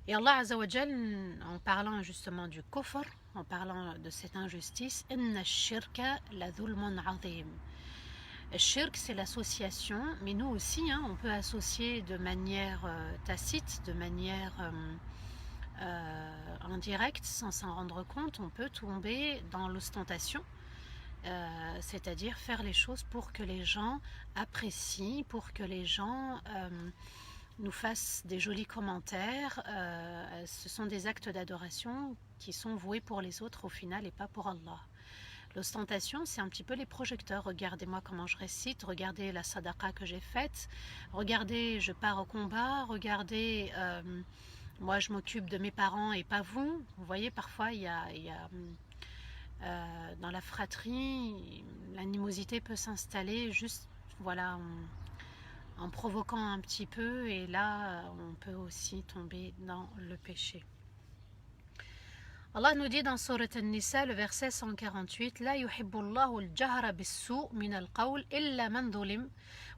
Et Allah Azzawajal, en parlant justement du kufr, en parlant de cette injustice, « Inna shirka la dhulmun azim » Shirk, c'est l'association, mais nous aussi, on peut associer de manière tacite, de manière indirecte, sans s'en rendre compte. On peut tomber dans l'ostentation, c'est-à-dire faire les choses pour que les gens apprécient, pour que les gens nous fassent des jolis commentaires. Ce sont des actes d'adoration qui sont voués pour les autres au final et pas pour Allah. L'ostentation, c'est un petit peu les projecteurs. Regardez-moi comment je récite, regardez la sadaqa que j'ai faite, regardez, je pars au combat, regardez, moi je m'occupe de mes parents et pas vous. Vous voyez, parfois il y a dans la fratrie, l'animosité peut s'installer juste, voilà, en provoquant un petit peu, et là, on peut aussi tomber dans le péché. Allah nous dit dans Surat An-Nisa, le verset 148, La yuhibbullahu al-jahra bis-su' min al-qawl illa man dhulim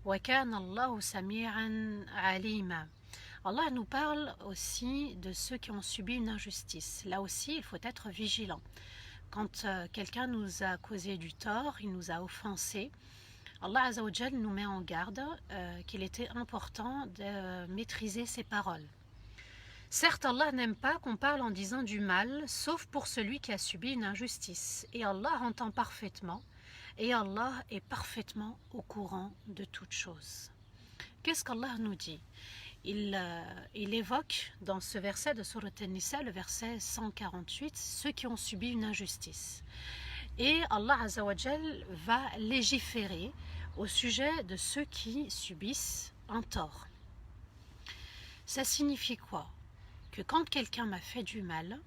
wa kana Allahu sami'an alima. Allah nous parle aussi de ceux qui ont subi une injustice. Là aussi, il faut être vigilant. Quand quelqu'un nous a causé du tort, il nous a offensés, Allah Azzawajal nous met en garde qu'il était important de maîtriser ses paroles. Certes, Allah n'aime pas qu'on parle en disant du mal, sauf pour celui qui a subi une injustice. Et Allah entend parfaitement, et Allah est parfaitement au courant de toutes choses. Qu'est-ce qu'Allah nous dit? Il évoque dans ce verset de Surat An-Nisa, le verset 148, ceux qui ont subi une injustice. Et Allah Azza wa Jal va légiférer au sujet de ceux qui subissent un tort. Ça signifie quoi? Que quand quelqu'un m'a fait du mal,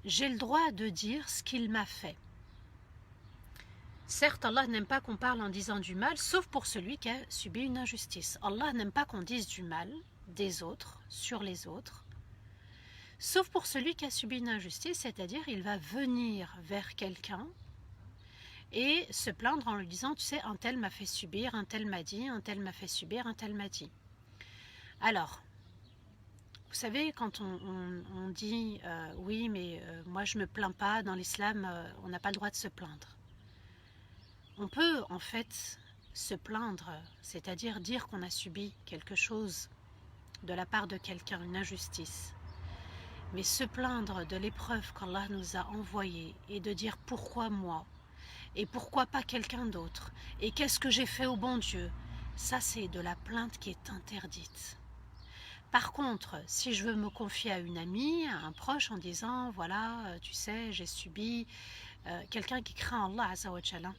j'ai le droit de dire ce qu'il m'a fait. Certes, Allah n'aime pas qu'on parle en disant du mal, sauf pour celui qui a subi une injustice. Allah n'aime pas qu'on dise du mal des autres, sur les autres, sauf pour celui qui a subi une injustice, c'est-à-dire il va venir vers quelqu'un et se plaindre en lui disant, tu sais, un tel m'a fait subir, un tel m'a dit, un tel m'a fait subir, un tel m'a dit. Alors, vous savez, quand on dit oui, mais moi je me plains pas, dans l'islam, on n'a pas le droit de se plaindre. On peut en fait se plaindre, c'est-à-dire dire qu'on a subi quelque chose de la part de quelqu'un, une injustice. Mais se plaindre de l'épreuve qu'Allah nous a envoyée et de dire pourquoi moi et pourquoi pas quelqu'un d'autre et qu'est-ce que j'ai fait au bon Dieu, ça c'est de la plainte qui est interdite. Par contre, si je veux me confier à une amie, à un proche en disant voilà, tu sais, j'ai subi, quelqu'un qui craint Allah Azza wa Jalla,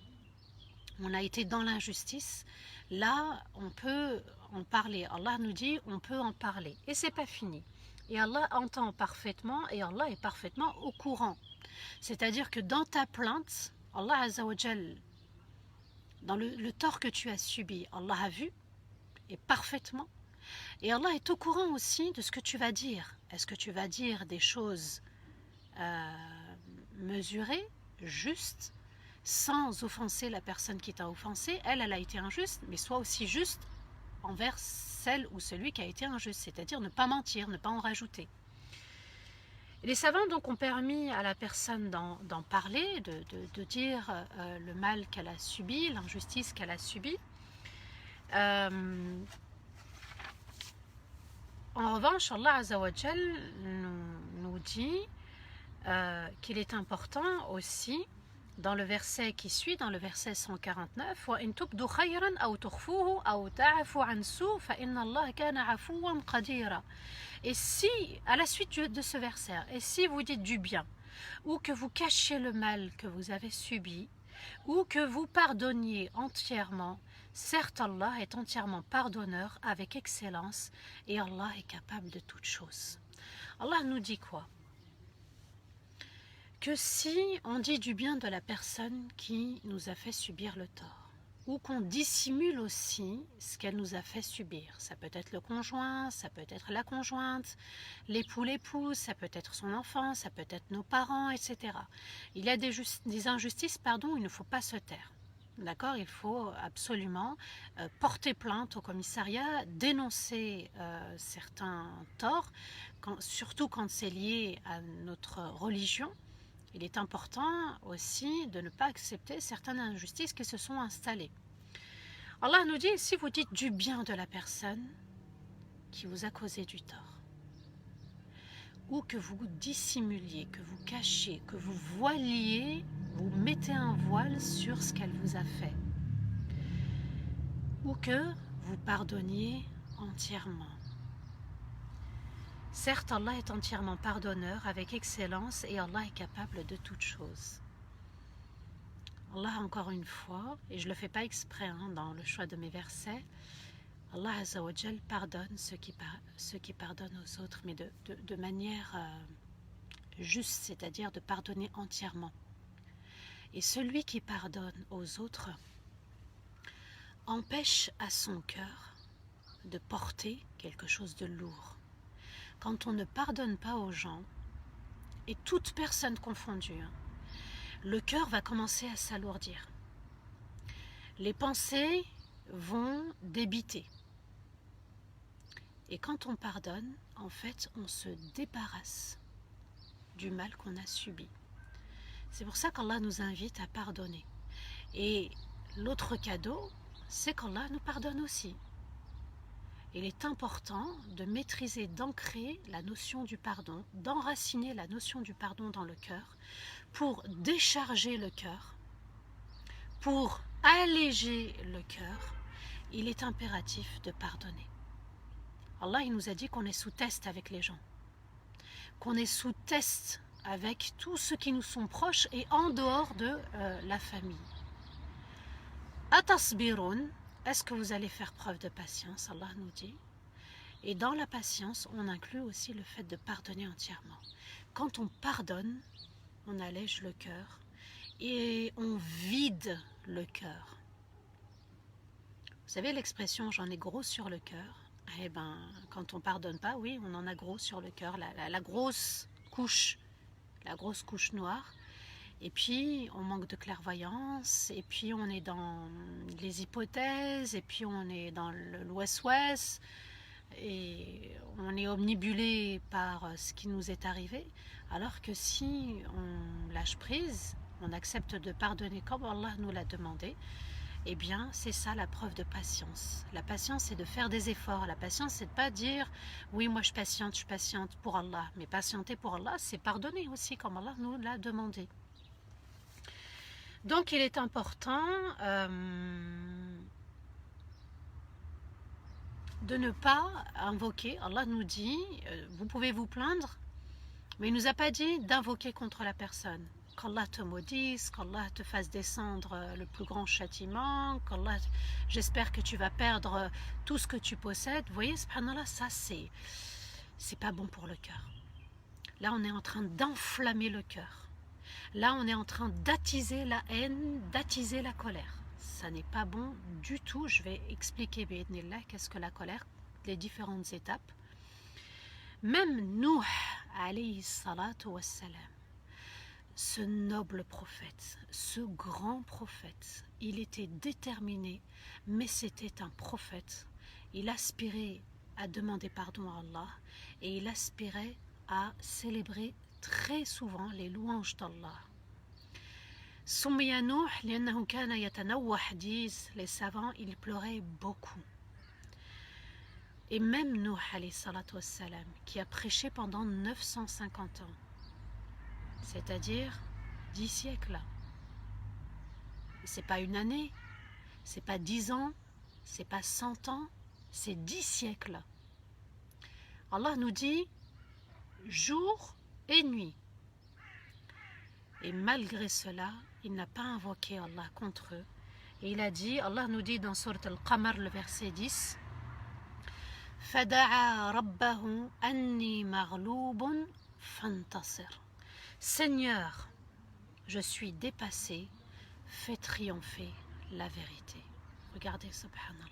on a été dans l'injustice, là on peut en parler. Allah nous dit on peut en parler et c'est pas fini. Et Allah entend parfaitement et Allah est parfaitement au courant. C'est-à-dire que dans ta plainte, Allah Azza wa Jal, dans le tort que tu as subi, Allah a vu et parfaitement. Et Allah est au courant aussi de ce que tu vas dire. Est-ce que tu vas dire des choses mesurées, justes, sans offenser la personne qui t'a offensé? Elle a été injuste, mais sois aussi juste envers celle ou celui qui a été injuste, c'est-à-dire ne pas mentir, ne pas en rajouter. Et les savants donc ont permis à la personne d'en parler, de dire le mal qu'elle a subi, l'injustice qu'elle a subie. En revanche, Allah Azza wa Jal nous dit qu'il est important aussi, dans le verset qui suit, dans le verset 149, وَإِن تُبْدُوا خَيْرًا أَوْ تُخْفُوهُ أَوْ تَعْفُوا عَنْ سُوءٍ فَإِنَّ اللَّهَ كَانَ عَفُوًّا قَدِيرًا. Et si, à la suite de ce verset, et si vous dites du bien, ou que vous cachez le mal que vous avez subi, ou que vous pardonniez entièrement, certes Allah est entièrement pardonneur avec excellence et Allah est capable de toutes choses. Allah nous dit quoi? Que si on dit du bien de la personne qui nous a fait subir le tort, ou qu'on dissimule aussi ce qu'elle nous a fait subir, ça peut être le conjoint, ça peut être la conjointe, l'époux, l'épouse, ça peut être son enfant, ça peut être nos parents, etc. Il y a des injustices, pardon, il ne faut pas se taire. D'accord, il faut absolument porter plainte au commissariat, dénoncer certains torts, surtout quand c'est lié à notre religion. Il est important aussi de ne pas accepter certaines injustices qui se sont installées. Allah nous dit, si vous dites du bien de la personne qui vous a causé du tort, ou que vous dissimuliez, que vous cachiez, que vous voiliez, vous mettez un voile sur ce qu'elle vous a fait, ou que vous pardonniez entièrement. Certes, Allah est entièrement pardonneur avec excellence et Allah est capable de toutes choses. Allah, encore une fois, et je ne le fais pas exprès dans le choix de mes versets, Allah Azza wa Jal pardonne ceux qui pardonnent aux autres, mais de manière juste, c'est-à-dire de pardonner entièrement. Et celui qui pardonne aux autres empêche à son cœur de porter quelque chose de lourd. Quand on ne pardonne pas aux gens, et toute personne confondue, le cœur va commencer à s'alourdir. Les pensées vont débiter. Et quand on pardonne, en fait, on se débarrasse du mal qu'on a subi. C'est pour ça qu'Allah nous invite à pardonner. Et l'autre cadeau, c'est qu'Allah nous pardonne aussi. Il est important de maîtriser, d'ancrer la notion du pardon, d'enraciner la notion du pardon dans le cœur pour décharger le cœur, pour alléger le cœur. Il est impératif de pardonner. Allah, il nous a dit qu'on est sous test avec les gens, qu'on est sous test avec tous ceux qui nous sont proches et en dehors de la famille. Atasbirun, est-ce que vous allez faire preuve de patience? Allah nous dit. Et dans la patience, on inclut aussi le fait de pardonner entièrement. Quand on pardonne, on allège le cœur et on vide le cœur. Vous savez l'expression « j'en ai gros sur le cœur ». Eh bien, quand on pardonne pas, oui, on en a gros sur le cœur, la grosse couche noire. Et puis, on manque de clairvoyance, et puis on est dans les hypothèses, et puis on est dans l'ouest-ouest, et on est omnibulé par ce qui nous est arrivé. Alors que si on lâche prise, on accepte de pardonner comme Allah nous l'a demandé, eh bien, c'est ça la preuve de patience. La patience, c'est de faire des efforts. La patience, c'est de ne pas dire « oui, moi je suis patiente pour Allah ». Mais patienter pour Allah, c'est pardonner aussi, comme Allah nous l'a demandé. Donc, il est important de ne pas invoquer. Allah nous dit « vous pouvez vous plaindre », mais il ne nous a pas dit d'invoquer contre la personne. Qu'Allah te maudisse, qu'Allah te fasse descendre le plus grand châtiment, qu'Allah, j'espère que tu vas perdre tout ce que tu possèdes. Vous voyez, subhanallah, ça c'est pas bon pour le cœur. Là, on est en train d'enflammer le cœur. Là, on est en train d'attiser la haine, d'attiser la colère. Ça n'est pas bon du tout. Je vais expliquer, bi'idhnillah, qu'est-ce que la colère, les différentes étapes. Même Nuh, alayhi salatu wassalam, ce noble prophète, ce grand prophète, il était déterminé, mais c'était un prophète. Il aspirait à demander pardon à Allah et il aspirait à célébrer très souvent les louanges d'Allah. Summiya Nuh li'annahu kana yatanawwah, disent les savants, il pleurait beaucoup. Et même Nuh, alayhi salatu wassalam, qui a prêché pendant 950 ans, c'est-à-dire 10 siècles. C'est pas une année, c'est pas 10 ans, c'est pas 100 ans, c'est 10 siècles. Allah nous dit jour et nuit. Et malgré cela, il n'a pas invoqué Allah contre eux. Et il a dit, Allah nous dit dans Sourate Al-Qamar, le verset 10, Fada'a rabbahu anni maghlubun fantasir. Seigneur, je suis dépassé, fais triompher la vérité. Regardez, subhanallah.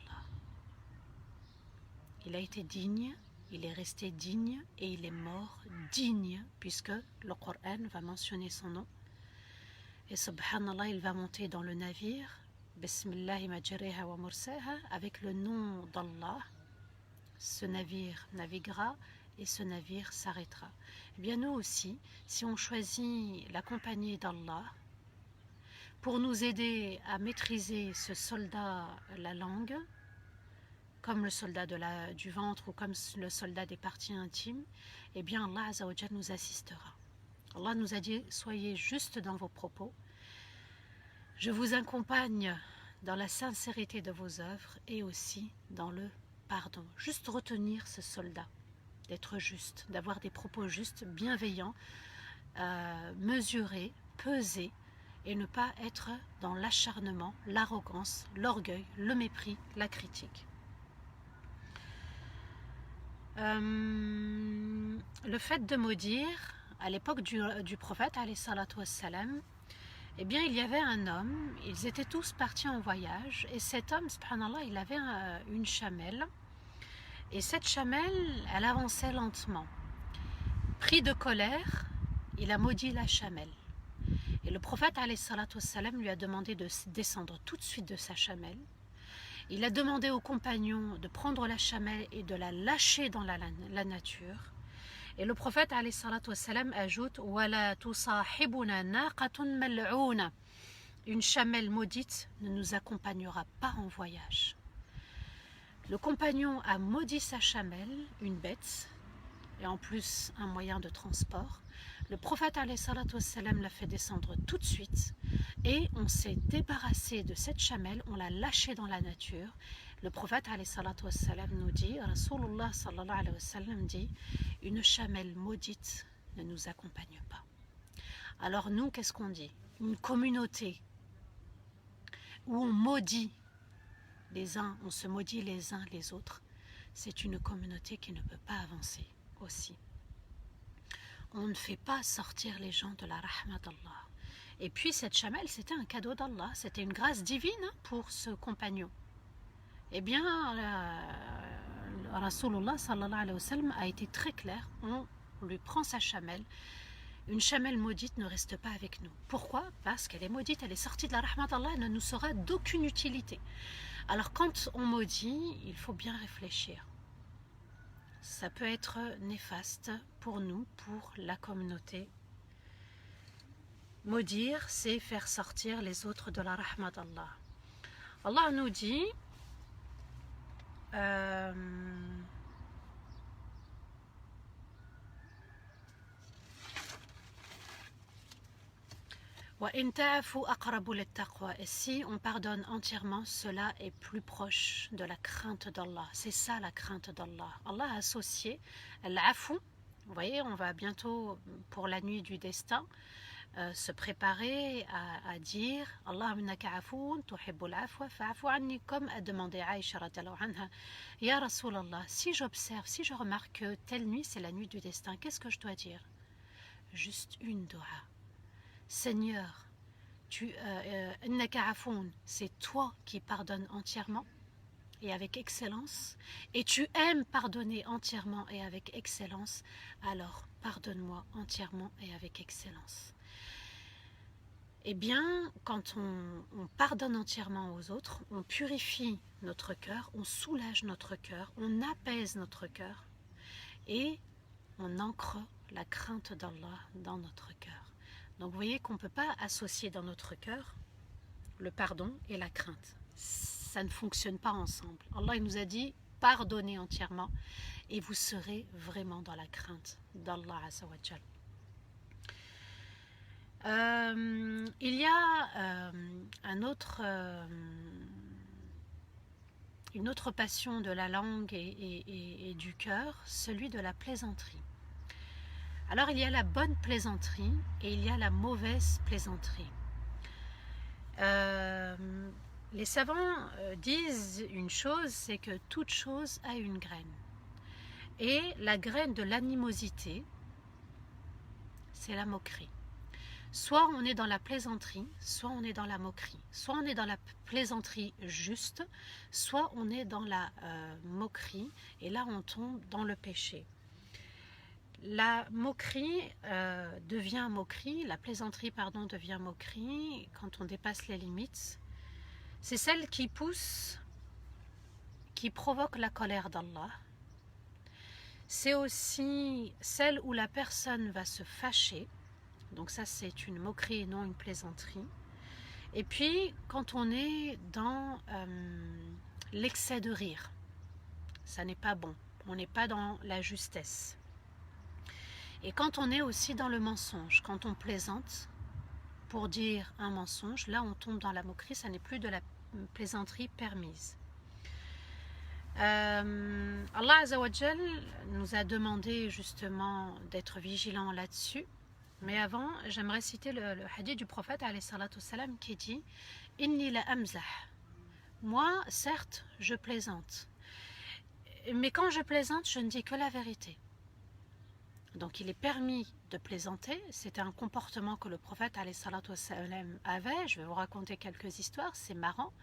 Il a été digne, il est resté digne et il est mort digne, puisque le Coran va mentionner son nom. Et subhanallah, il va monter dans le navire, Bismillahi majriha wa mursaha, avec le nom d'Allah. Ce navire naviguera et ce navire s'arrêtera. Eh bien nous aussi, si on choisit la compagnie d'Allah, pour nous aider à maîtriser ce soldat, la langue, comme le soldat du ventre ou comme le soldat des parties intimes, eh bien Allah Azza wa Jalla nous assistera. Allah nous a dit, soyez juste dans vos propos. Je vous accompagne dans la sincérité de vos œuvres et aussi dans le pardon. Juste retenir ce soldat, d'être juste, d'avoir des propos justes, bienveillants, mesurés, pesés, et ne pas être dans l'acharnement, l'arrogance, l'orgueil, le mépris, la critique. Le fait de maudire, à l'époque du prophète, alayhi salatu wassalam, eh bien il y avait un homme, ils étaient tous partis en voyage, et cet homme, subhanallah, il avait une chamelle, et cette chamelle, elle avançait lentement. Pris de colère, il a maudit la chamelle. Et le prophète alayhi salatu wassalam lui a demandé de descendre tout de suite de sa chamelle. Il a demandé aux compagnons de prendre la chamelle et de la lâcher dans la nature. Et le prophète alayhi salatu wassalam ajoute Wala tusahibuna naqatun mal'una. Une chamelle maudite ne nous accompagnera pas en voyage. Le compagnon a maudit sa chamelle, une bête, et en plus un moyen de transport. Le prophète alayhi salatu wassalam l'a fait descendre tout de suite et on s'est débarrassé de cette chamelle, on l'a lâchée dans la nature. Le prophète alayhi salatu wassalam nous dit, Rasulullah sallallahu alayhi wa sallam dit, une chamelle maudite ne nous accompagne pas. Alors nous, qu'est-ce qu'on dit? Une communauté où on maudit les uns, on se maudit les uns les autres, c'est une communauté qui ne peut pas avancer aussi. On ne fait pas sortir les gens de la rahma d'Allah. Et puis cette chamelle, c'était un cadeau d'Allah, c'était une grâce divine pour ce compagnon. Eh bien, Rasulullah sallallahu alayhi wa sallam a été très clair, on lui prend sa chamelle. Une chamelle maudite ne reste pas avec nous. Pourquoi? Parce qu'elle est maudite, elle est sortie de la rahma d'Allah, elle ne nous sera d'aucune utilité. Alors quand on maudit, il faut bien réfléchir. Ça peut être néfaste pour nous, pour la communauté. Maudire, c'est faire sortir les autres de la rahma d'Allah. Allah nous dit et si on pardonne entièrement, cela est plus proche de la crainte d'Allah. C'est ça la crainte d'Allah. Allah a associé l'afou. Vous voyez, on va bientôt pour la nuit du destin se préparer à dire Allahumma innaka afoun tuhibbul afwa fa'fu anni, comme a demandé Aïcha radhiyallahu anha. Ya Rasulallah, si j'observe, si je remarque que telle nuit c'est la nuit du destin, qu'est-ce que je dois dire? Juste une doha. Seigneur, innaka afoun, c'est toi qui pardonnes entièrement et avec excellence, et tu aimes pardonner entièrement et avec excellence, alors pardonne-moi entièrement et avec excellence. Eh bien, quand on pardonne entièrement aux autres, on purifie notre cœur, on soulage notre cœur, on apaise notre cœur et on ancre la crainte d'Allah dans notre cœur. Donc vous voyez qu'on ne peut pas associer dans notre cœur le pardon et la crainte. Ça ne fonctionne pas ensemble. Allah il nous a dit pardonnez entièrement et vous serez vraiment dans la crainte d'Allah Azza wa Jal. Il y a une autre passion de la langue et du cœur, celui de la plaisanterie. Alors il y a la bonne plaisanterie et il y a la mauvaise plaisanterie. Les savants disent une chose, c'est que toute chose a une graine. Et la graine de l'animosité, c'est la moquerie. Soit on est dans la plaisanterie, soit on est dans la moquerie. Soit on est dans la plaisanterie juste, soit on est dans la moquerie, et là on tombe dans le péché. La moquerie devient moquerie, la plaisanterie devient moquerie quand on dépasse les limites. C'est celle qui pousse, qui provoque la colère d'Allah. C'est aussi celle où la personne va se fâcher. Donc ça c'est une moquerie et non une plaisanterie. Et puis quand on est dans l'excès de rire, ça n'est pas bon. On n'est pas dans la justesse. Et quand on est aussi dans le mensonge, quand on plaisante pour dire un mensonge, là on tombe dans la moquerie, ça n'est plus de la plaisanterie permise. Allah Azza wa Jal nous a demandé justement d'être vigilants là-dessus. Mais avant, j'aimerais citer le hadith du prophète alayhi salatu wassalam qui dit « Inni la amzah » Moi, certes, je plaisante. Mais quand je plaisante, je ne dis que la vérité. Donc il est permis de plaisanter. C'était un comportement que le prophète alayhi salatu wassalam avait. Je vais vous raconter quelques histoires, c'est marrant.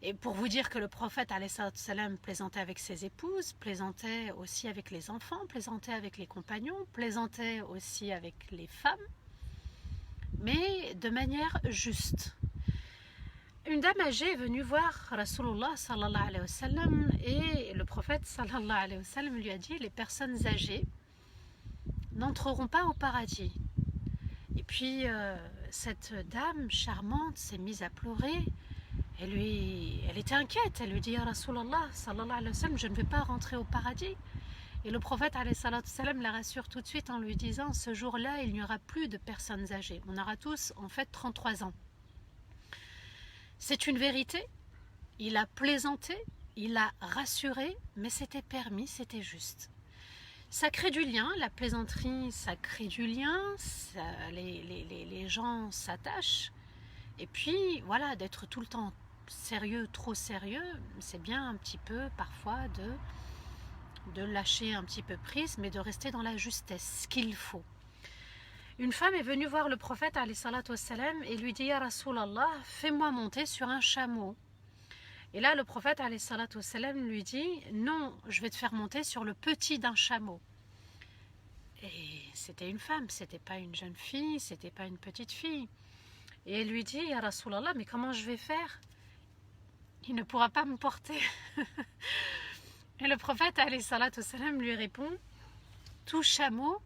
Et pour vous dire que le prophète alayhi salatu wassalam plaisantait avec ses épouses, plaisantait aussi avec les enfants, plaisantait avec les compagnons, plaisantait aussi avec les femmes, mais de manière juste. Une dame âgée est venue voir Rasulullah sallallahu alayhi wa sallam et le prophète sallallahu alayhi wa sallam lui a dit « Les personnes âgées n'entreront pas au paradis ». Et puis cette dame charmante s'est mise à pleurer. Elle était inquiète, elle lui dit « Ya Rasulallah, sallallahu alayhi wa sallam, je ne vais pas rentrer au paradis ». Et le prophète alayhi salatu salam la rassure tout de suite en lui disant « Ce jour-là, il n'y aura plus de personnes âgées. On aura tous en fait 33 ans. » C'est une vérité, il a plaisanté, il a rassuré, mais c'était permis, c'était juste. Ça crée du lien, la plaisanterie, ça crée du lien, les gens s'attachent. Et puis, voilà, d'être tout le temps sérieux, trop sérieux, c'est bien un petit peu parfois de lâcher un petit peu prise, mais de rester dans la justesse, ce qu'il faut. Une femme est venue voir le prophète alayhi salatu wassalam, et lui dit: Ya Rasulallah, fais-moi monter sur un chameau. Et là, le prophète alayhi salatu wassalam lui dit: non, je vais te faire monter sur le petit d'un chameau. Et c'était une femme, c'était pas une jeune fille, c'était pas une petite fille. Et elle lui dit: Ya Rasulallah, mais comment je vais faire? Il ne pourra pas me porter. Et le prophète alayhi salatu wassalam lui répond: tout chameau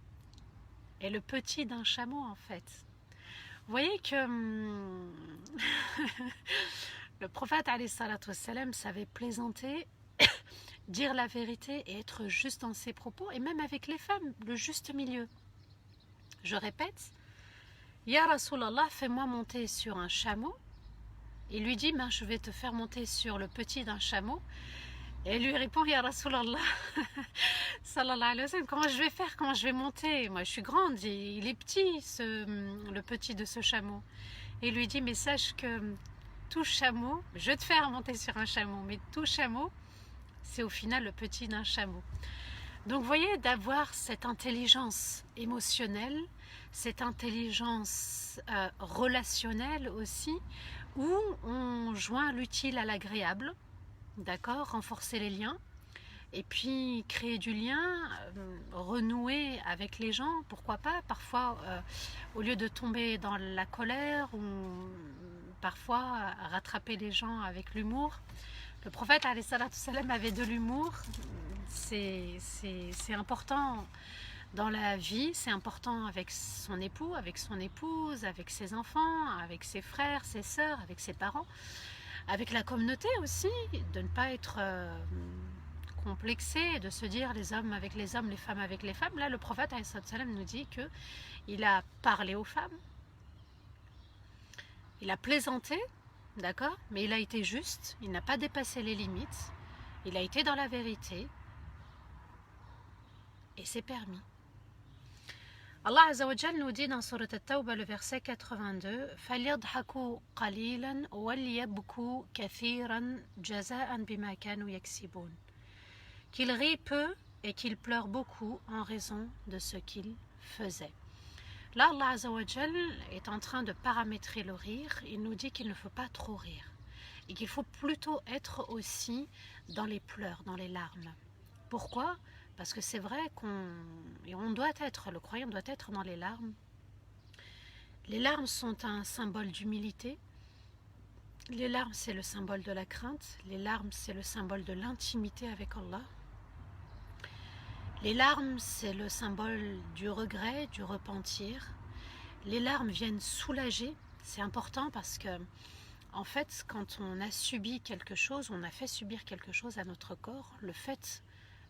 est le petit d'un chameau, en fait. Vous voyez que le prophète alayhi salatu wassalam savait plaisanter, dire la vérité et être juste dans ses propos, et même avec les femmes, le juste milieu. Je répète: Ya Rasulallah, fais-moi monter sur un chameau. Il lui dit: je vais te faire monter sur le petit d'un chameau. Et elle lui répond: Ya Rasulallah, sallallahu alayhi wa sallam, comment je vais faire, comment je vais monter? Moi je suis grande, il est petit, le petit de ce chameau. Et il lui dit: mais sache que tout chameau, je vais te faire monter sur un chameau, mais tout chameau, c'est au final le petit d'un chameau. Donc vous voyez, d'avoir cette intelligence émotionnelle, cette intelligence relationnelle aussi, où on joint l'utile à l'agréable, d'accord, renforcer les liens, et puis créer du lien, renouer avec les gens, pourquoi pas, parfois au lieu de tomber dans la colère, ou parfois rattraper les gens avec l'humour. Le prophète alayhi salatu wassalam avait de l'humour. C'est important dans la vie, c'est important avec son époux, avec son épouse, avec ses enfants, avec ses frères, ses sœurs, avec ses parents, avec la communauté aussi, de ne pas être complexé, de se dire les hommes avec les hommes, les femmes avec les femmes. Là, le prophète alayhi salatu wassalam nous dit qu'il a parlé aux femmes, il a plaisanté, d'accord, mais il a été juste, il n'a pas dépassé les limites, il a été dans la vérité, et c'est permis. Allah Azza wa Jal nous dit dans Surat At-Tawbah, le verset 82: فَلْيَضْحَكُوا قَلِيلًا وَلْيَبْكُوا كَثِيرًا جَزَاءً بِمَا كَانُوا يَكْسِبُونَ. Qu'ils rient peu et qu'ils pleurent beaucoup en raison de ce qu'ils faisaient. Là, Allah Azza wa Jal est en train de paramétrer le rire. Il nous dit qu'il ne faut pas trop rire et qu'il faut plutôt être aussi dans les pleurs, dans les larmes. Pourquoi? Parce que c'est vrai on doit être, le croyant doit être dans les larmes. Les larmes sont un symbole d'humilité. Les larmes, c'est le symbole de la crainte. Les larmes, c'est le symbole de l'intimité avec Allah. Les larmes, c'est le symbole du regret, du repentir. Les larmes viennent soulager. C'est important parce que, en fait, quand on a subi quelque chose, on a fait subir quelque chose à notre corps, le fait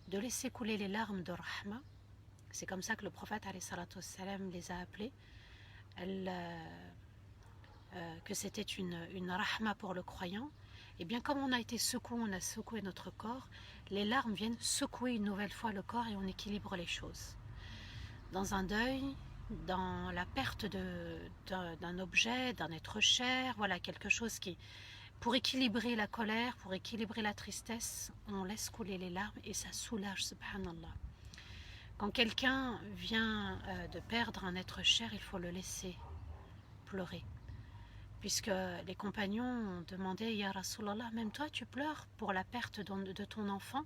de laisser couler les larmes de rahma, c'est comme ça que le prophète alayhi salatu wassalam les a appelées, que c'était une rahma pour le croyant. Et bien comme on a été secoué, on a secoué notre corps, les larmes viennent secouer une nouvelle fois le corps et on équilibre les choses. Dans un deuil, dans la perte d'un objet, d'un être cher, voilà, quelque chose qui, pour équilibrer la colère, pour équilibrer la tristesse, on laisse couler les larmes et ça soulage, subhanallah. Quand quelqu'un vient de perdre un être cher, il faut le laisser pleurer. Puisque les compagnons ont demandé: Ya Rasulallah, même toi tu pleures pour la perte de ton enfant?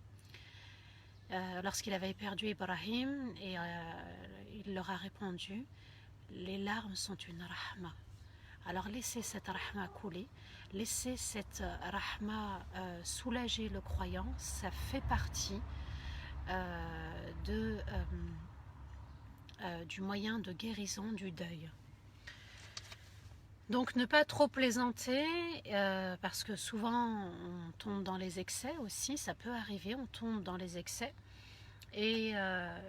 Lorsqu'il avait perdu Ibrahim, et il leur a répondu: les larmes sont une rahma. Alors laissez cette rahma couler, laissez cette rahma soulager le croyant, ça fait partie du moyen de guérison du deuil. Donc ne pas trop plaisanter, parce que souvent on tombe dans les excès aussi, ça peut arriver, on tombe dans les excès. Et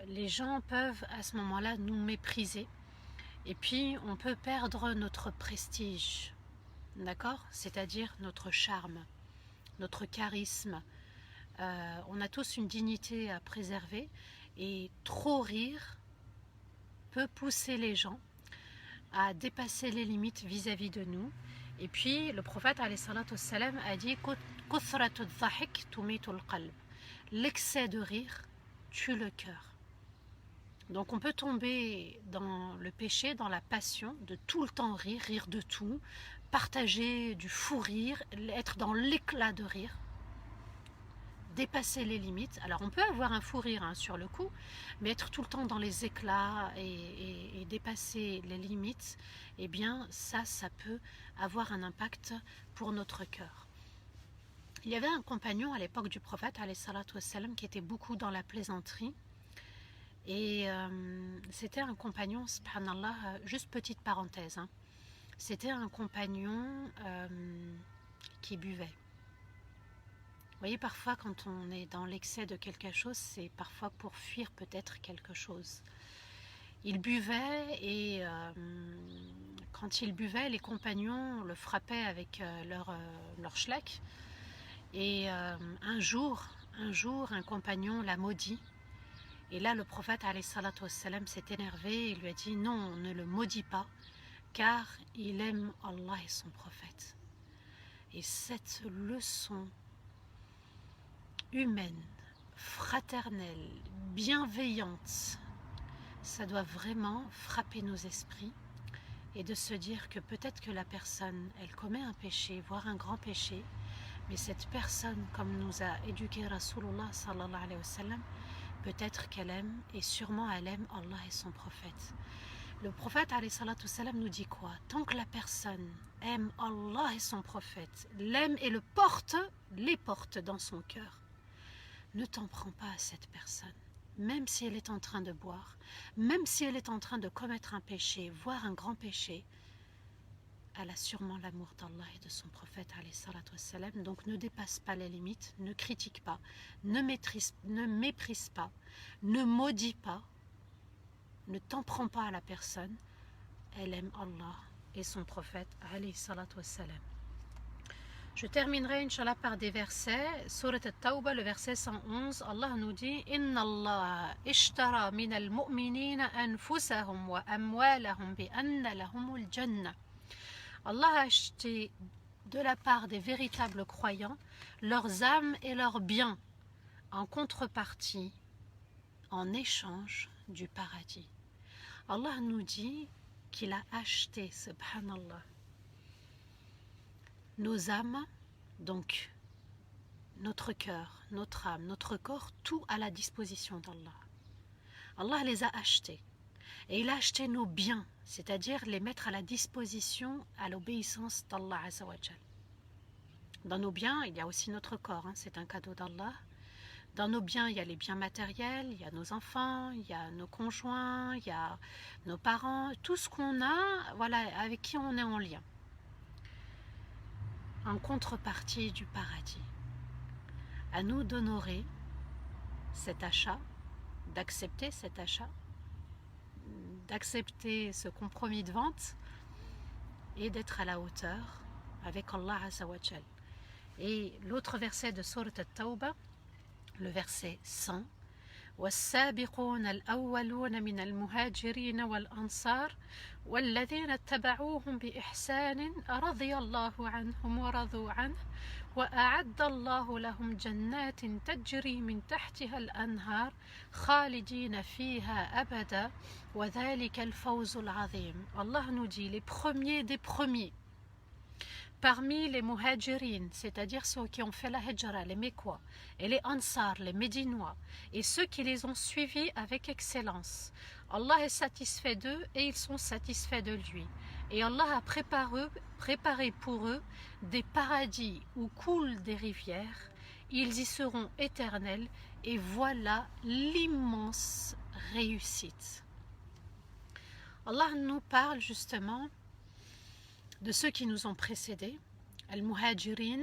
les gens peuvent à ce moment-là nous mépriser. Et puis on peut perdre notre prestige, d'accord? C'est-à-dire notre charme, notre charisme. On a tous une dignité à préserver. Et trop rire peut pousser les gens à dépasser les limites vis-à-vis de nous. Et puis le prophète alayhi salatu wassalam a dit l'excès de rire tue le cœur. Donc on peut tomber dans le péché, dans la passion, de tout le temps rire, rire de tout, partager du fou rire, être dans l'éclat de rire, dépasser les limites. Alors on peut avoir un fou rire sur le coup, mais être tout le temps dans les éclats et dépasser les limites, eh bien ça peut avoir un impact pour notre cœur. Il y avait un compagnon à l'époque du prophète alayhi salatu wassalam, qui était beaucoup dans la plaisanterie. Et c'était un compagnon, subhanallah, juste petite parenthèse, c'était un compagnon qui buvait. Vous voyez, parfois quand on est dans l'excès de quelque chose, c'est parfois pour fuir peut-être quelque chose. Il buvait et quand il buvait, les compagnons le frappaient avec leur schleck. Et un jour, un compagnon l'a maudit. Et là, le prophète alayhi salatu wassalam s'est énervé et lui a dit non, on ne le maudit pas, car il aime Allah et son prophète. Et cette leçon humaine, fraternelle, bienveillante, ça doit vraiment frapper nos esprits et de se dire que peut-être que la personne, elle commet un péché, voire un grand péché, mais cette personne, comme nous a éduqué Rasulullah sallallahu alayhi wa sallam, peut-être qu'elle aime, et sûrement elle aime Allah et son prophète. Le prophète alayhi salatu wassalam nous dit quoi? Tant que la personne aime Allah et son prophète, l'aime et les porte dans son cœur, ne t'en prends pas à cette personne. Même si elle est en train de boire, même si elle est en train de commettre un péché, voire un grand péché, elle a sûrement l'amour d'Allah et de son prophète alayhi salatu wassalam. Donc ne dépasse pas les limites, ne critique pas, ne méprise pas, ne maudis pas, ne t'en prends pas à la personne. Elle aime Allah et son prophète alayhi salatu wassalam. Je terminerai Inch'Allah par des versets. Surat At-Tawbah, le verset 111, Allah nous dit Inna Allah ishtara min al-mu'minina anfusahum wa amwalahum bi anna lahumul jannah. Allah a acheté de la part des véritables croyants leurs âmes et leurs biens en contrepartie, en échange du paradis. Allah nous dit qu'il a acheté, subhanallah, nos âmes, donc notre cœur, notre âme, notre corps, tout à la disposition d'Allah. Allah les a achetés. Et il a acheté nos biens, c'est-à-dire les mettre à la disposition, à l'obéissance d'Allah Azza wa Jal. Dans nos biens, il y a aussi notre corps, c'est un cadeau d'Allah. Dans nos biens, il y a les biens matériels, il y a nos enfants, il y a nos conjoints, il y a nos parents, tout ce qu'on a, voilà, avec qui on est en lien. En contrepartie du paradis. À nous d'honorer cet achat, d'accepter cet achat, d'accepter ce compromis de vente et d'être à la hauteur avec Allah Azza wa Jal. Et l'autre verset de Surat At-Tawbah, le verset 100, والسابقون الأولون من المهاجرين والأنصار والذين اتبعوهم بإحسان رضي الله عنهم ورضوا عنه وأعد الله لهم جنات تجري من تحتها الأنهار خالدين فيها أبدا وذلك الفوز العظيم. Allah nous dit les premiers des premiers parmi les muhajirin, c'est-à-dire ceux qui ont fait la hijra, les Mécois, et les Ansar, les Médinois, et ceux qui les ont suivis avec excellence. Allah est satisfait d'eux et ils sont satisfaits de lui. Et Allah a préparé pour eux des paradis où coulent des rivières. Ils y seront éternels et voilà l'immense réussite. Allah nous parle justement de ceux qui nous ont précédés, Al-Muhajirin,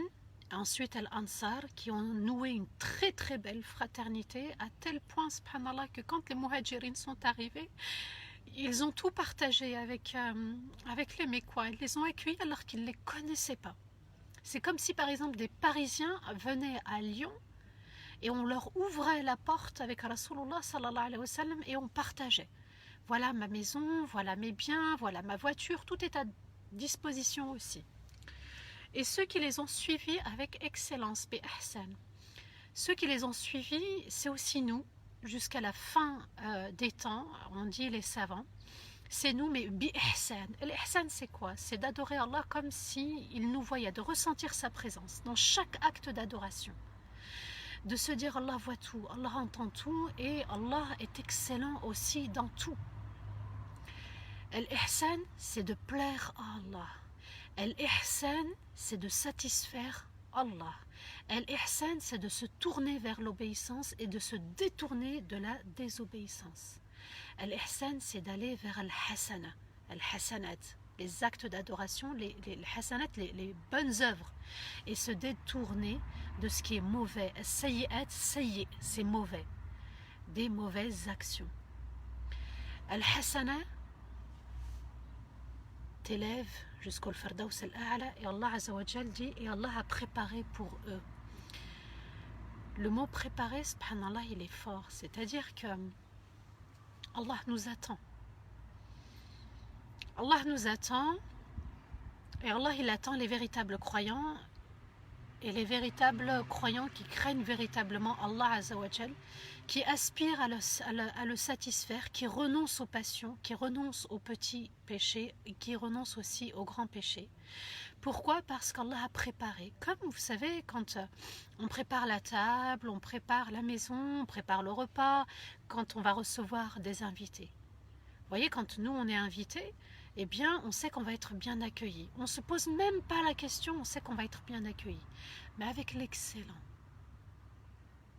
ensuite Al-Ansar, qui ont noué une très très belle fraternité, à tel point, subhanallah, que quand les Muhajirin sont arrivés, ils ont tout partagé avec les Mécois. Ils les ont accueillis alors qu'ils ne les connaissaient pas. C'est comme si, par exemple, des Parisiens venaient à Lyon et on leur ouvrait la porte avec Rasulullah sallallahu alayhi wa sallam et on partageait. Voilà ma maison, voilà mes biens, voilà ma voiture, tout est à disposition aussi. Et ceux qui les ont suivis avec excellence, bi ahsan. Ceux qui les ont suivis, c'est aussi nous, jusqu'à la fin des temps, on dit les savants, c'est nous, mais bi ihsan. L'ihsan, c'est quoi? C'est d'adorer Allah comme s'il nous voyait, de ressentir sa présence dans chaque acte d'adoration. De se dire Allah voit tout, Allah entend tout et Allah est excellent aussi dans tout. L'ihsan, c'est de plaire à Allah. L'ihsan, c'est de satisfaire Allah. L'ihsan, c'est de se tourner vers l'obéissance et de se détourner de la désobéissance. L'ihsan, c'est d'aller vers al-hasana, al-hasanat, les actes d'adoration, les hasanat, les bonnes œuvres, et se détourner de ce qui est mauvais. Sayyi'at, sayyi, c'est mauvais, des mauvaises actions. Al-hasana t'élève jusqu'au Firdaus al-A'la et Allah Azza wa Jal dit et Allah a préparé pour eux. Le mot préparer, subhanallah, il est fort, c'est-à-dire que Allah nous attend. Allah nous attend et Allah il attend les véritables croyants et les véritables croyants qui craignent véritablement Allah Azza wa Jal, qui aspirent à le satisfaire, qui renoncent aux passions, qui renoncent aux petits péchés et qui renoncent aussi aux grands péchés. Pourquoi? Parce qu'Allah a préparé. Comme vous savez, quand on prépare la table, on prépare la maison, on prépare le repas, quand on va recevoir des invités. Vous voyez, quand nous on est invités, eh bien on sait qu'on va être bien accueillis. On ne se pose même pas la question, on sait qu'on va être bien accueillis. Mais avec l'excellent,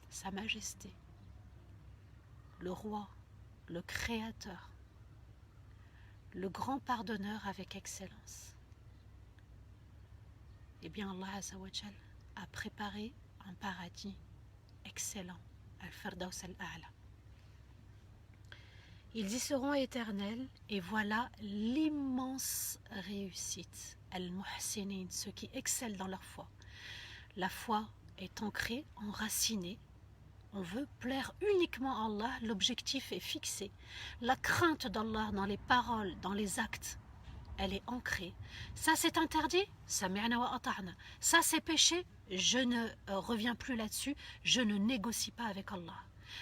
Sa Majesté, le roi, le créateur, le grand pardonneur avec excellence, eh bien Allah Azza wa Jal a préparé un paradis excellent, Al-Firdaus al-A'la. Ils y seront éternels et voilà l'immense réussite, Al-Muhsinin, ceux qui excellent dans leur foi. La foi est ancrée, enracinée. On veut plaire uniquement à Allah, l'objectif est fixé. La crainte d'Allah dans les paroles, dans les actes, elle est ancrée. Ça c'est interdit, sami'na wa ata'na. Ça c'est péché, je ne reviens plus là-dessus, je ne négocie pas avec Allah.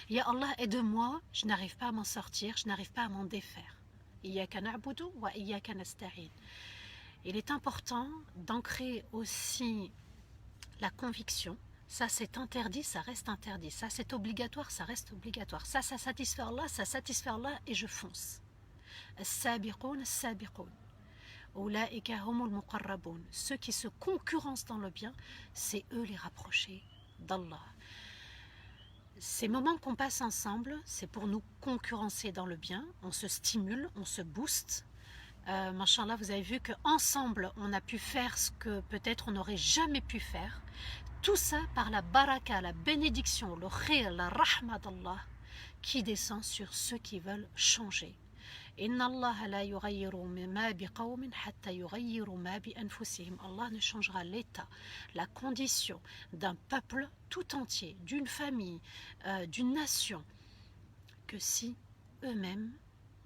Ya Allah, aide-moi, je n'arrive pas à m'en sortir, je n'arrive pas à m'en défaire. Iyyaka na'budu wa iyyaka nasta'in. Il est important d'ancrer aussi la conviction. Ça c'est interdit, ça reste interdit. Ça c'est obligatoire, ça reste obligatoire. Ça satisfait Allah et je fonce. As-sabiqoun, as-sabiqoun. Ceux qui se concurrencent dans le bien, c'est eux les rapprochés d'Allah. Ces moments qu'on passe ensemble, c'est pour nous concurrencer dans le bien. On se stimule, on se booste. Machallah, vous avez vu qu'ensemble, on a pu faire ce que peut-être on n'aurait jamais pu faire. Tout ça par la baraka, la bénédiction, le khir, la rahma d'Allah qui descend sur ceux qui veulent changer. Inna Allah la yughayyiru ma biqawmin hatta yughayyiru ma bi anfusihim. Allah ne changera l'état, la condition d'un peuple tout entier, d'une famille, d'une nation, que si eux-mêmes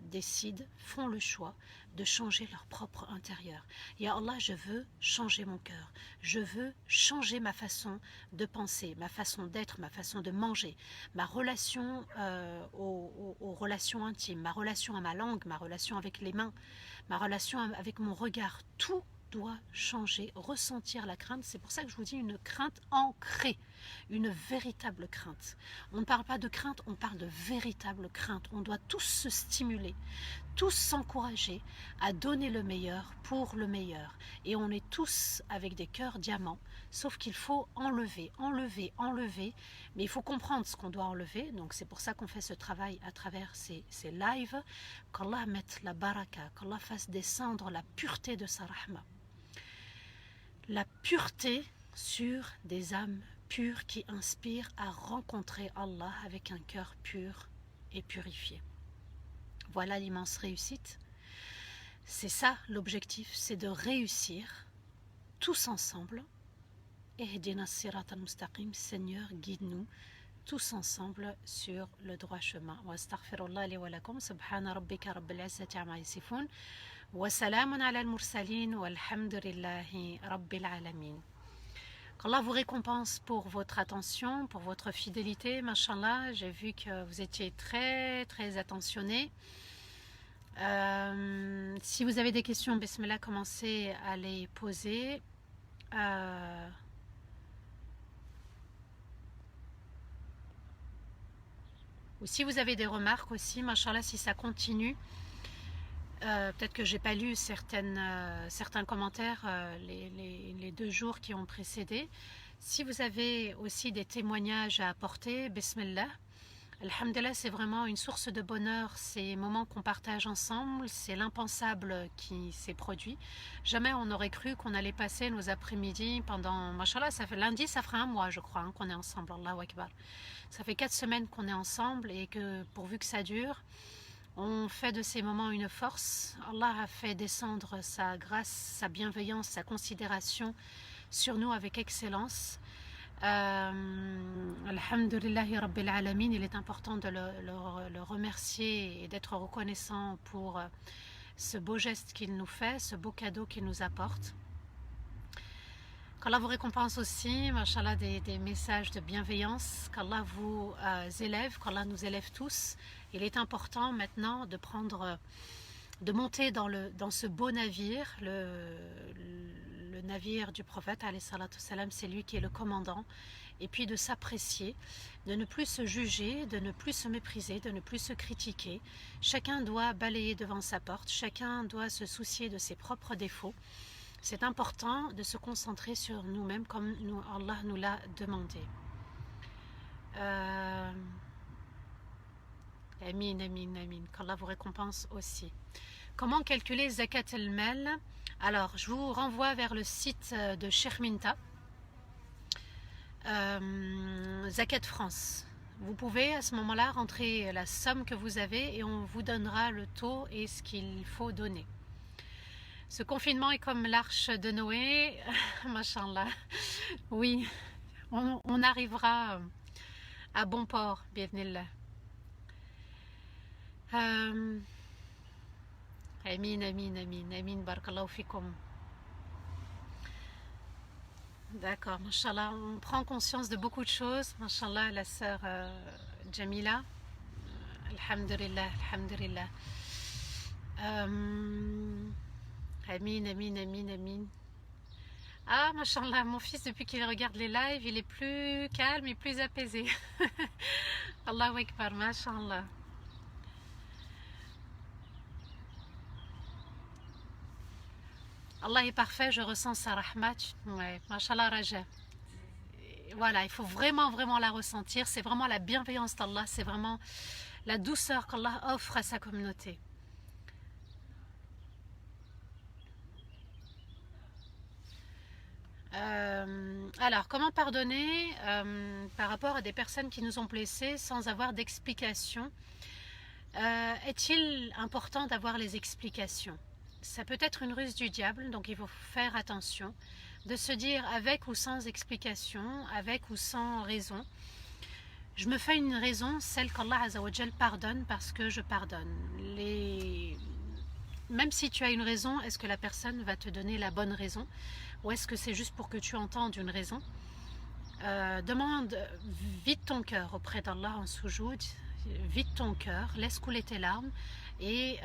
décident, font le choix de changer leur propre intérieur. Ya Allah, je veux changer mon cœur, je veux changer ma façon de penser, ma façon d'être, ma façon de manger, ma relation aux relations intimes, ma relation à ma langue, ma relation avec les mains, ma relation avec mon regard. Tout doit changer, ressentir la crainte. C'est pour ça que je vous dis une crainte ancrée, une véritable crainte. On ne parle pas de crainte, on parle de véritable crainte. On doit tous se stimuler, tous s'encourager à donner le meilleur pour le meilleur. Et on est tous avec des cœurs diamants, sauf qu'il faut enlever, mais il faut comprendre ce qu'on doit enlever. Donc c'est pour ça qu'on fait ce travail à travers ces lives, qu'Allah mette la baraka, qu'Allah fasse descendre la pureté de sa rahma. La pureté sur des âmes pures qui inspirent à rencontrer Allah avec un cœur pur et purifié. Voilà l'immense réussite. C'est ça l'objectif, c'est de réussir tous ensemble. Ihdina sirat al-mustaqim, Seigneur, guide-nous tous ensemble sur le droit chemin. Wa astaghfirullah li wa lakum. Subhana rabbika rabbil izzati amma yasifun. Wa salamun ala al-mursalin walhamdulillahi rabbil alamin. Qu'Allah vous récompense pour votre attention, pour votre fidélité, mashallah. J'ai vu que vous étiez très très attentionnés. Si vous avez des questions, bismillah, commencez à les poser. Ou si vous avez des remarques aussi, mashallah, si ça continue, peut-être que j'ai pas lu certains commentaires les 2 jours qui ont précédé. Si vous avez aussi des témoignages à apporter, bismillah. Alhamdulillah, c'est vraiment une source de bonheur, ces moments qu'on partage ensemble, c'est l'impensable qui s'est produit. Jamais on n'aurait cru qu'on allait passer nos après-midi pendant, mashallah, lundi ça fera 1 mois je crois qu'on est ensemble, Allahu Akbar. Ça fait 4 semaines qu'on est ensemble et que pourvu que ça dure, on fait de ces moments une force. Allah a fait descendre sa grâce, sa bienveillance, sa considération sur nous avec excellence. Alhamdulillahi Rabbil Alamin, il est important de le remercier et d'être reconnaissant pour ce beau geste qu'il nous fait, ce beau cadeau qu'il nous apporte. Qu'Allah vous récompense aussi, mashallah, des messages de bienveillance, qu'Allah vous élève, qu'Allah nous élève tous. Il est important maintenant de monter dans ce beau navire, le navire du prophète, alayhi salatu salam, c'est lui qui est le commandant, et puis de s'apprécier, de ne plus se juger, de ne plus se mépriser, de ne plus se critiquer. Chacun doit balayer devant sa porte, chacun doit se soucier de ses propres défauts. C'est important de se concentrer sur nous-mêmes comme Allah nous l'a demandé. Amin, amin, amin. Qu'Allah vous récompense aussi. Comment calculer Zakat al-Mal? Alors, je vous renvoie vers le site de Cheikh Minta, Zakat France. Vous pouvez à ce moment-là rentrer la somme que vous avez et on vous donnera le taux et ce qu'il faut donner. Ce confinement est comme l'arche de Noé, mashallah. Oui, on arrivera à bon port, bienvenue. Amin, amin, amin, amin, barakallahu fikum. D'accord, mashallah, on prend conscience de beaucoup de choses, mashallah, la sœur Jamila, alhamdulillah, alhamdulillah. Amin, amin, amin, amin. Ah, mashallah, mon fils, depuis qu'il regarde les lives, il est plus calme et plus apaisé. Allahu Akbar, mashallah. Allah est parfait, je ressens sa rahmat. Ouais, mashallah Raja. Voilà, il faut vraiment, vraiment la ressentir. C'est vraiment la bienveillance d'Allah, c'est vraiment la douceur qu'Allah offre à sa communauté. Alors, comment pardonner par rapport à des personnes qui nous ont blessés sans avoir d'explication? Est-il important d'avoir les explications? Ça peut être une ruse du diable, donc il faut faire attention, de se dire avec ou sans explication, avec ou sans raison. Je me fais une raison, celle qu'Allah Azzawajal pardonne parce que je pardonne. Même si tu as une raison, est-ce que la personne va te donner la bonne raison? Ou est-ce que c'est juste pour que tu entendes une raison? Demande, vide ton cœur auprès d'Allah en soujoud, vide ton cœur, laisse couler tes larmes et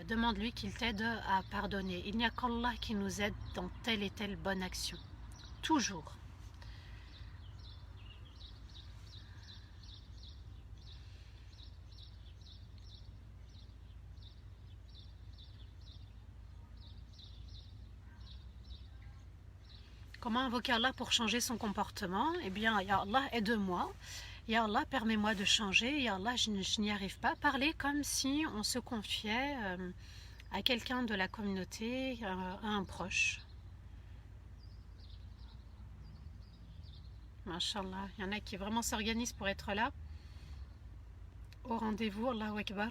demande-lui qu'il t'aide à pardonner. Il n'y a qu'Allah qui nous aide dans telle et telle bonne action. Toujours. Comment invoquer Allah pour changer son comportement? Eh bien, Ya Allah, aide-moi. Ya Allah, permets-moi de changer. Ya Allah, je n'y arrive pas. Parler comme si on se confiait à quelqu'un de la communauté, à un proche. Mashallah, il y en a qui vraiment s'organisent pour être là. Au rendez-vous, Allahu Akbar.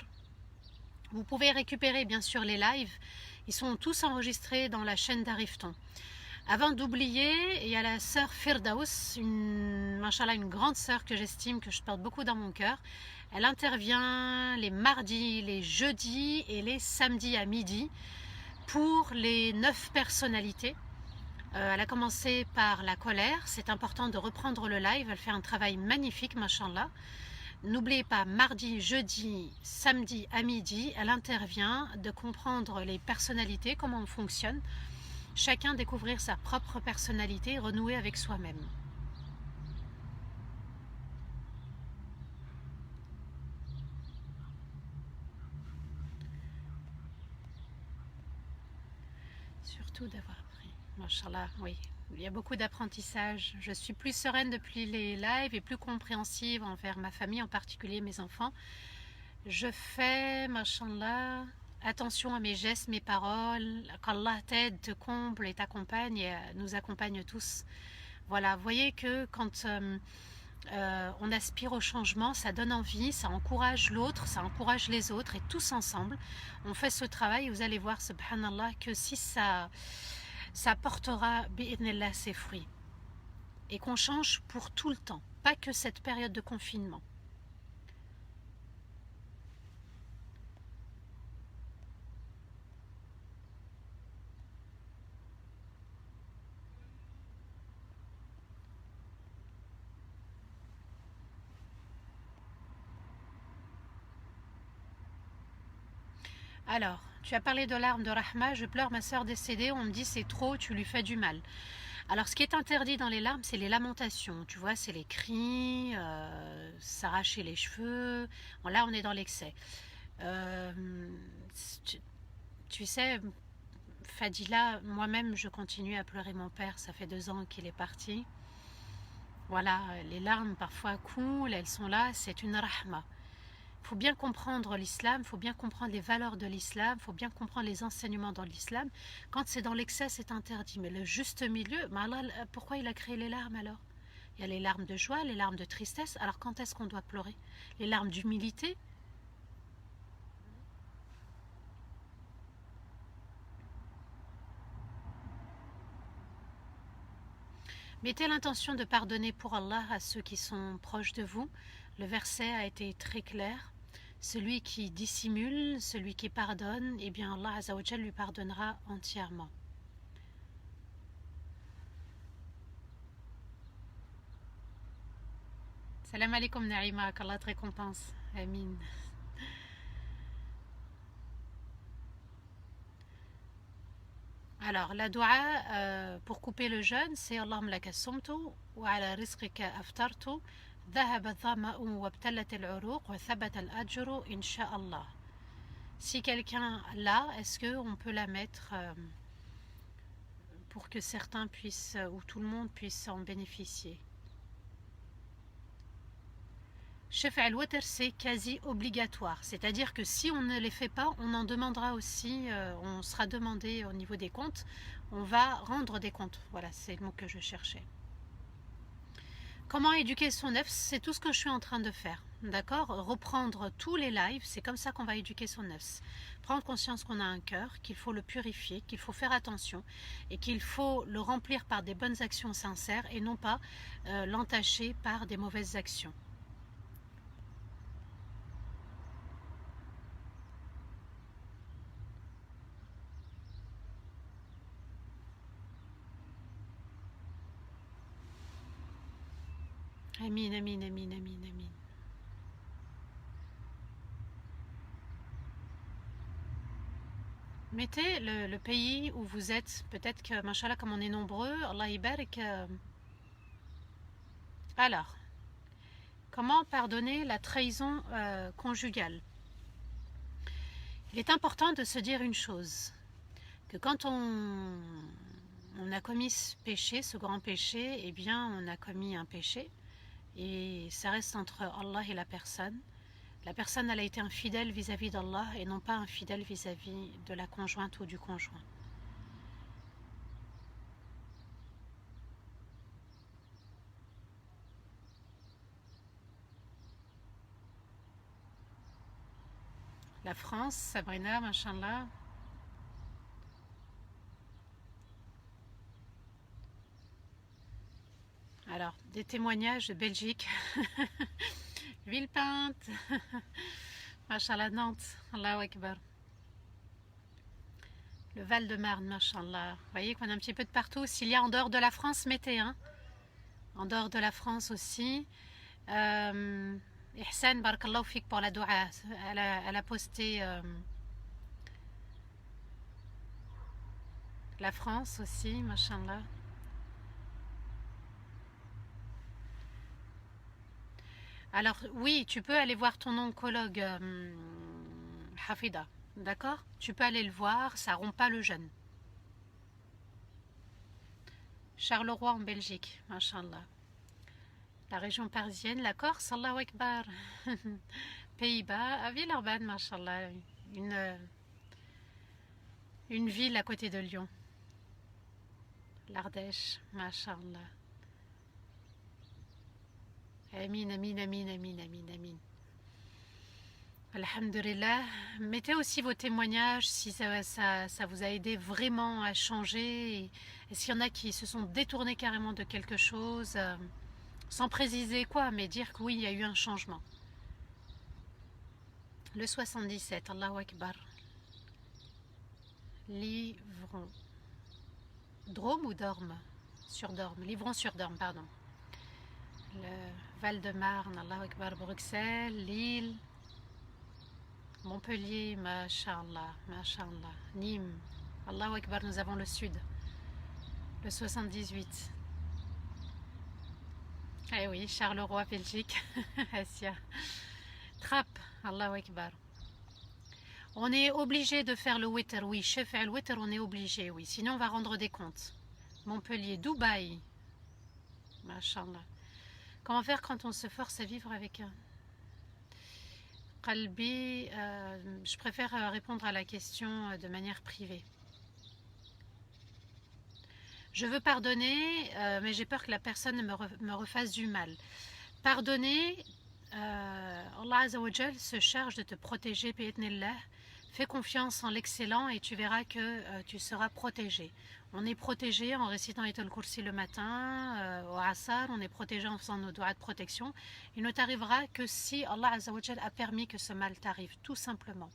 Vous pouvez récupérer bien sûr les lives. Ils sont tous enregistrés dans la chaîne d'Arifton. Avant d'oublier, il y a la sœur Firdaus, machallah, une grande sœur que j'estime, que je porte beaucoup dans mon cœur. Elle intervient les mardis, les jeudis et les samedis à midi pour les 9 personnalités. Elle a commencé par la colère, c'est important de reprendre le live, elle fait un travail magnifique, machallah. N'oubliez pas, mardi, jeudi, samedi à midi, elle intervient de comprendre les personnalités, comment on fonctionne. Chacun découvrir sa propre personnalité, renouer avec soi-même. Surtout d'avoir appris. Machallah, oui. Il y a beaucoup d'apprentissage. Je suis plus sereine depuis les lives et plus compréhensive envers ma famille, en particulier mes enfants. Je fais, machallah, attention à mes gestes, mes paroles. Qu'Allah t'aide, te comble et t'accompagne et nous accompagne tous. Voilà, vous voyez que quand on aspire au changement, ça donne envie, ça encourage l'autre, ça encourage les autres et tous ensemble, on fait ce travail et vous allez voir, subhanallah, que si ça portera bi'idnillah ses fruits et qu'on change pour tout le temps, pas que cette période de confinement. Alors, tu as parlé de larmes de Rahma, je pleure ma sœur décédée, on me dit c'est trop, tu lui fais du mal. Alors ce qui est interdit dans les larmes, c'est les lamentations, tu vois, c'est les cris, s'arracher les cheveux, bon, là on est dans l'excès. Tu sais, Fadila, moi-même je continue à pleurer mon père, ça fait 2 ans qu'il est parti. Voilà, les larmes parfois coulent, elles sont là, c'est une rahma. Il faut bien comprendre l'islam, il faut bien comprendre les valeurs de l'islam, il faut bien comprendre les enseignements dans l'islam. Quand c'est dans l'excès, c'est interdit. Mais le juste milieu, Allah, pourquoi il a créé les larmes alors? Il y a les larmes de joie, les larmes de tristesse. Alors quand est-ce qu'on doit pleurer? Les larmes d'humilité? Mettez l'intention de pardonner pour Allah à ceux qui sont proches de vous. Le verset a été très clair. Celui qui dissimule, celui qui pardonne, eh bien Allah Azza wa Jal lui pardonnera entièrement. Salam alaikum Naïma, qu'Allah te récompense. Amin. Alors, la dua pour couper le jeûne, c'est Allahumma laka sumtu wa ala rizqika aftartu ذهب الظمأ وابتلت العروق وثبت الأجر إن شاء الله. Si quelqu'un l'a, est-ce qu'on peut la mettre pour que certains puissent, ou tout le monde puisse en bénéficier? Shafa' al-Watr, c'est quasi obligatoire. C'est-à-dire que si on ne les fait pas, on en demandera aussi, on sera demandé au niveau des comptes, on va rendre des comptes. Voilà, c'est le mot que je cherchais. Comment éduquer son nefs? C'est tout ce que je suis en train de faire. D'accord? Reprendre tous les lives, c'est comme ça qu'on va éduquer son nefs. Prendre conscience qu'on a un cœur, qu'il faut le purifier, qu'il faut faire attention et qu'il faut le remplir par des bonnes actions sincères et non pas l'entacher par des mauvaises actions. Amin, amin, amin, amin, amin. Mettez le pays où vous êtes. Peut-être que, machallah, comme on est nombreux, Allah ibarak. Alors, comment pardonner la trahison conjugale? Il est important de se dire une chose, que quand on a commis ce péché, ce grand péché, eh bien on a commis un péché et ça reste entre Allah et la personne. La personne, elle a été infidèle vis-à-vis d'Allah et non pas infidèle vis-à-vis de la conjointe ou du conjoint. La France, Sabrina, machallah. des témoignages de Belgique. Villepinte. Machallah, Nantes. Allahu Akbar. Le Val-de-Marne, machallah. Vous voyez qu'on a un petit peu de partout. S'il y a en dehors de la France, mettez, hein. En dehors de la France aussi. Ihsan, barakallahu fik pour la doua. Elle a posté la France aussi, machallah. Alors, oui, tu peux aller voir ton oncologue, Hafida. D'accord? Tu peux aller le voir, ça rompt pas le jeûne. Charleroi en Belgique, machallah. La région parisienne, la Corse, Allahu Akbar. Pays-Bas, à Villeurbanne, machallah. Une ville à côté de Lyon. L'Ardèche, machallah. Amin, amin, amin, amin, amin, amin. Alhamdulillah. Mettez aussi vos témoignages si ça vous a aidé vraiment à changer. Et s'il y en a qui se sont détournés carrément de quelque chose, sans préciser quoi, mais dire que oui, il y a eu un changement. Le 77, Allahu Akbar. Livron. Drôme ou Dorme? Sur Dorme. Livron sur Dorme, pardon. Le Val-de-Marne, Allahu Akbar, Bruxelles, Lille, Montpellier, Masha'Allah, Masha'Allah, Nîmes, Allahu Akbar, nous avons le sud, le 78. Eh oui, Charleroi, Belgique, Asia. Trappe, Allahu Akbar. On est obligé de faire le witr, oui, chef et le witr, on est obligé, oui, sinon on va rendre des comptes. Montpellier, Dubaï, Masha'Allah. Comment faire quand on se force à vivre avec un Qalbi, je préfère répondre à la question de manière privée. Je veux pardonner, mais j'ai peur que la personne me refasse du mal. Pardonner, Allah Azza wa Jal se charge de te protéger, bi'idhnillah. Fais confiance en l'excellent et tu verras que tu seras protégé. On est protégé en récitant Ayatul Kursi le matin, au Asar, on est protégé en faisant nos doigts de protection. Il ne t'arrivera que si Allah Azza wa Jal a permis que ce mal t'arrive, tout simplement.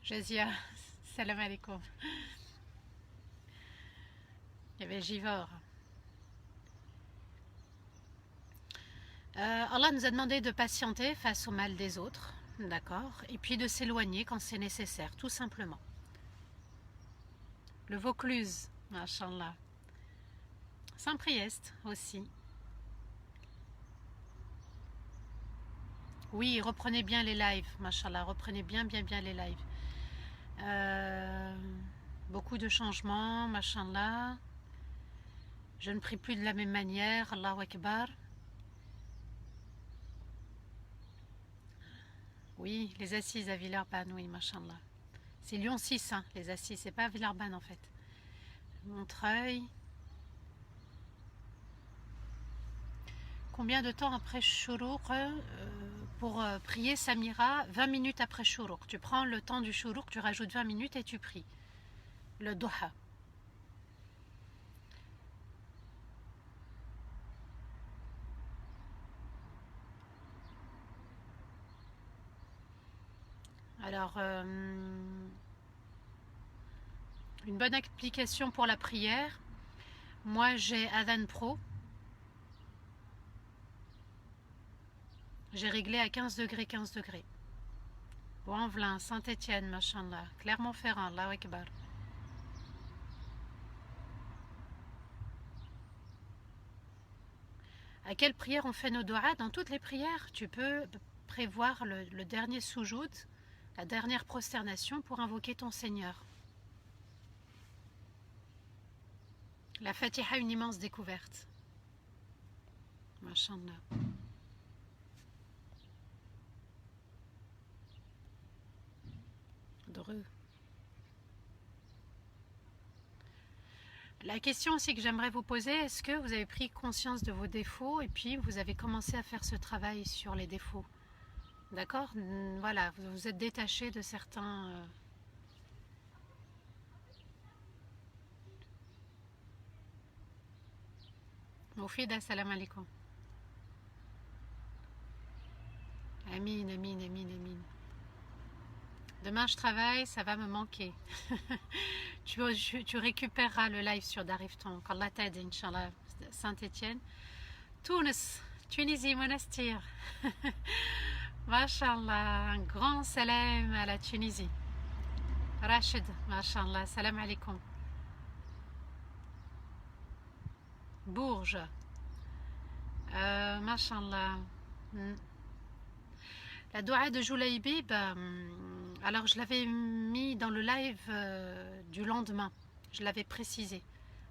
Jazia, salam alaikum. Il y avait Givor. Allah nous a demandé de patienter face au mal des autres, d'accord, et puis de s'éloigner quand c'est nécessaire, tout simplement. Le Vaucluse, machallah. Saint-Priest aussi. Oui, reprenez bien les lives, machallah, reprenez bien les lives. Beaucoup de changements, machallah. Je ne prie plus de la même manière, Allahu Akbar. Oui, les assises à Villeurbanne, oui, machallah. C'est Lyon 6, hein, les assises, c'est pas Villeurbanne en fait. Montreuil. Combien de temps après Shourouk pour prier Samira? 20 minutes après Shourouk. Tu prends le temps du Shourouk, tu rajoutes 20 minutes et tu pries. Le Doha. Alors, une bonne application pour la prière. Moi, j'ai Adhan Pro. J'ai réglé à 15 degrés, 15 degrés. Bois-en-Velin, Saint-Étienne, machallah. Clermont-Ferrand, Allahu Akbar. À quelle prière on fait nos doigts? Dans toutes les prières, tu peux prévoir le dernier soujoud, la dernière prosternation pour invoquer ton Seigneur. La Fatiha, une immense découverte. Machallah. Dreux. La question aussi que j'aimerais vous poser, est-ce que vous avez pris conscience de vos défauts et puis vous avez commencé à faire ce travail sur les défauts? D'accord? Voilà, vous vous êtes détaché de certains... Moufida, salam alaikum. Amin, amin, amin, amin. Demain, je travaille, ça va me manquer. Tu récupéreras le live sur Darifton. Qu'Allah t'aide, Inch'Allah. Saint-Étienne. Tunis, Tunisie, Monastir. Mashallah, un grand salam à la Tunisie. Rachid, Mashallah, salam alaikum. Bourges, Mashallah. La doua de Joulaïbi, alors je l'avais mis dans le live du lendemain. Je l'avais précisé.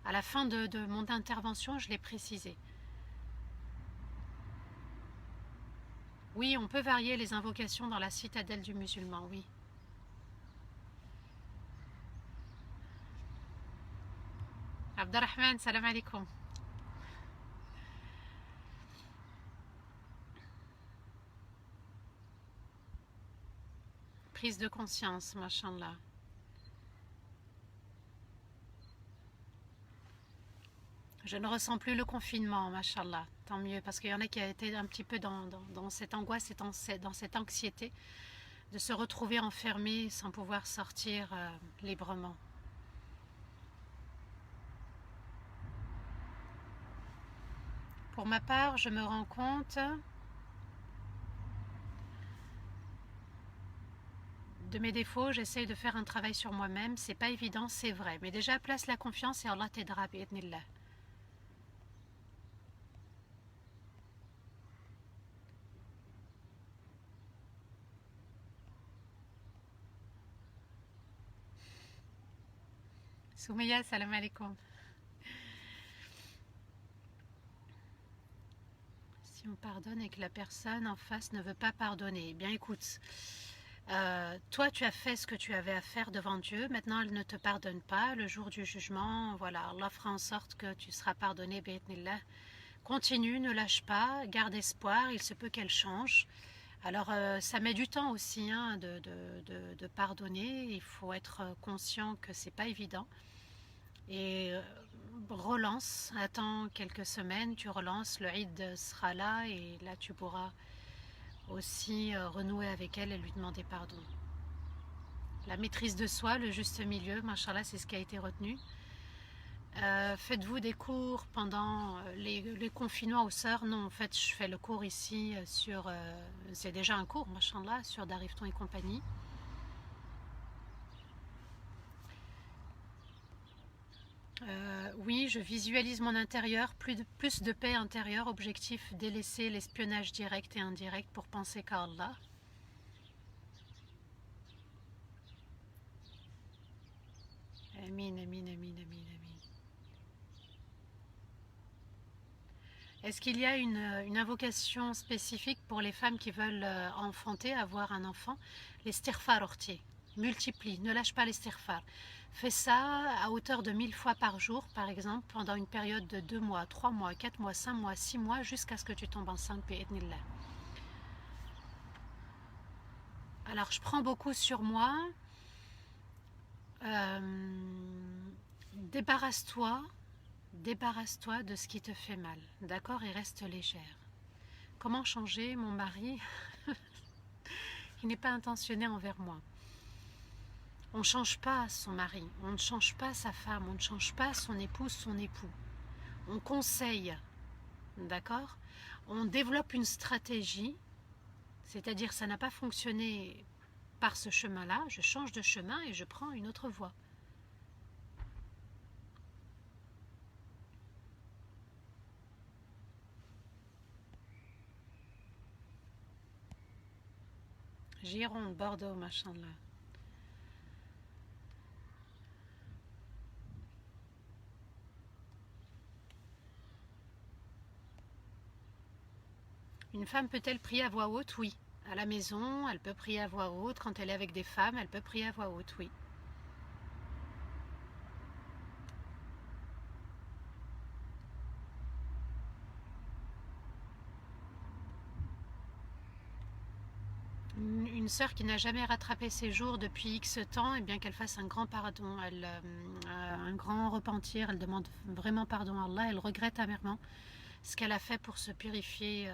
À la fin de mon intervention, je l'ai précisé. Oui, on peut varier les invocations dans la citadelle du musulman, oui. Abdelrahman, salam alaikum. Prise de conscience, machallah. Je ne ressens plus le confinement, machallah. Tant mieux, parce qu'il y en a qui a été un petit peu dans cette angoisse, dans cette anxiété de se retrouver enfermé sans pouvoir sortir librement. Pour ma part, je me rends compte de mes défauts, j'essaye de faire un travail sur moi-même. C'est pas évident, c'est vrai. Mais déjà, place la confiance et Allah t'aidera, bi'idnillah. Soumeya, salam alaikum. Si on pardonne et que la personne en face ne veut pas pardonner, eh bien écoute, toi tu as fait ce que tu avais à faire devant Dieu, maintenant elle ne te pardonne pas, le jour du jugement, voilà, Allah fera en sorte que tu seras pardonné, bi'idnillah. Continue, ne lâche pas, garde espoir, il se peut qu'elle change. Alors ça met du temps aussi hein, de pardonner, il faut être conscient que c'est pas évident. Et relance, attends quelques semaines, tu relances, le Eid sera là et là tu pourras aussi renouer avec elle et lui demander pardon. La maîtrise de soi, le juste milieu, machallah, c'est ce qui a été retenu. Faites-vous des cours pendant les confinements aux sœurs? Non, en fait, je fais le cours ici sur... c'est déjà un cours, machallah, sur Darifton et compagnie. Oui, je visualise mon intérieur, plus de paix intérieure, objectif délaisser l'espionnage direct et indirect pour penser qu'à Allah. Amin, amin, amin, amin, amin. Est-ce qu'il y a une invocation spécifique pour les femmes qui veulent enfanter, avoir un enfant? L'istighfar ortier. Multiplie, ne lâche pas l'istighfar. Fais ça à hauteur de 1000 fois par jour, par exemple, pendant une période de 2 mois, 3 mois, 4 mois, 5 mois, 6 mois, jusqu'à ce que tu tombes enceinte, bi'idnillah. Alors, je prends beaucoup sur moi. Débarrasse-toi de ce qui te fait mal, d'accord, et reste légère. Comment changer mon mari? Il n'est pas intentionné envers moi. On ne change pas son mari, on ne change pas sa femme, on ne change pas son épouse, son époux. On conseille, d'accord? On développe une stratégie, c'est-à-dire ça n'a pas fonctionné par ce chemin-là, je change de chemin et je prends une autre voie. Gironde, Bordeaux, machin là. Une femme peut-elle prier à voix haute? Oui. À la maison, elle peut prier à voix haute. Quand elle est avec des femmes, elle peut prier à voix haute, oui. une sœur qui n'a jamais rattrapé ses jours depuis X temps, et bien qu'elle fasse un grand pardon, un grand repentir, elle demande vraiment pardon à Allah, elle regrette amèrement ce qu'elle a fait pour se purifier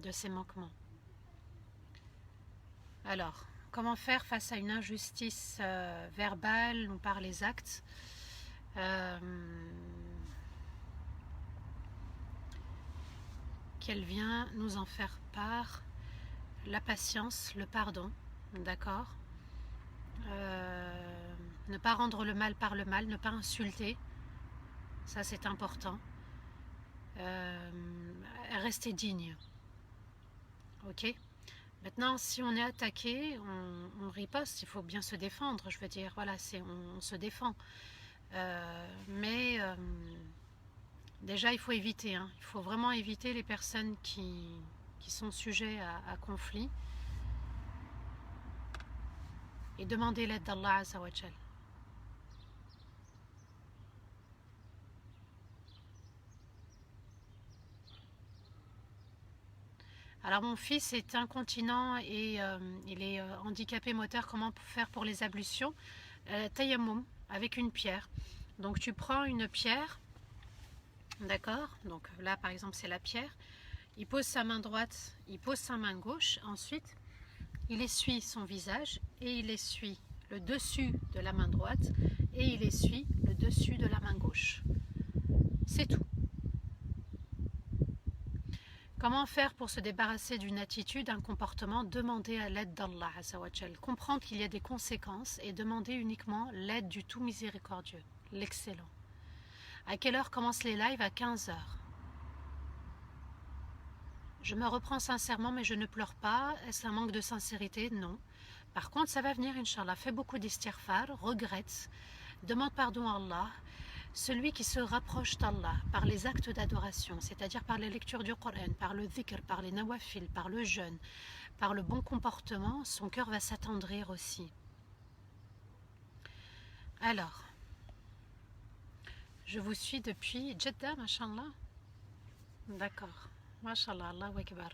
de ses manquements. Alors, comment faire face à une injustice verbale ou par les actes qu'elle vient nous en faire part? La patience, le pardon, d'accord, ne pas rendre le mal par le mal, ne pas insulter, ça c'est important, rester digne, ok. Maintenant, si on est attaqué, on riposte, il faut bien se défendre, je veux dire, voilà, on se défend, mais déjà il faut éviter, hein, il faut vraiment éviter les personnes qui sont sujets à conflit, et demander l'aide d'Allah Azza wa Jal. Alors mon fils est incontinent et il est handicapé moteur. Comment faire pour les ablutions? Tayammum, avec une pierre. Donc tu prends une pierre, d'accord, donc là par exemple c'est la pierre, il pose sa main droite, il pose sa main gauche, ensuite il essuie son visage et il essuie le dessus de la main droite et il essuie le dessus de la main gauche. C'est tout. Comment faire pour se débarrasser d'une attitude, d'un comportement? Demander à l'aide d'Allah Azza wa Jal. Comprendre qu'il y a des conséquences et demander uniquement l'aide du tout miséricordieux, l'excellent. À quelle heure commencent les lives? À 15h. Je me reprends sincèrement, mais je ne pleure pas. Est-ce un manque de sincérité? Non. Par contre, ça va venir, Inch'Allah. Fais beaucoup d'istighfar, regrette, demande pardon à Allah. Celui qui se rapproche d'Allah par les actes d'adoration, c'est-à-dire par la lecture du Coran, par le dhikr, par les nawafil, par le jeûne, par le bon comportement, son cœur va s'attendrir aussi. Alors, je vous suis depuis Jeddah, mashallah. D'accord, mashallah, Allahu Akbar.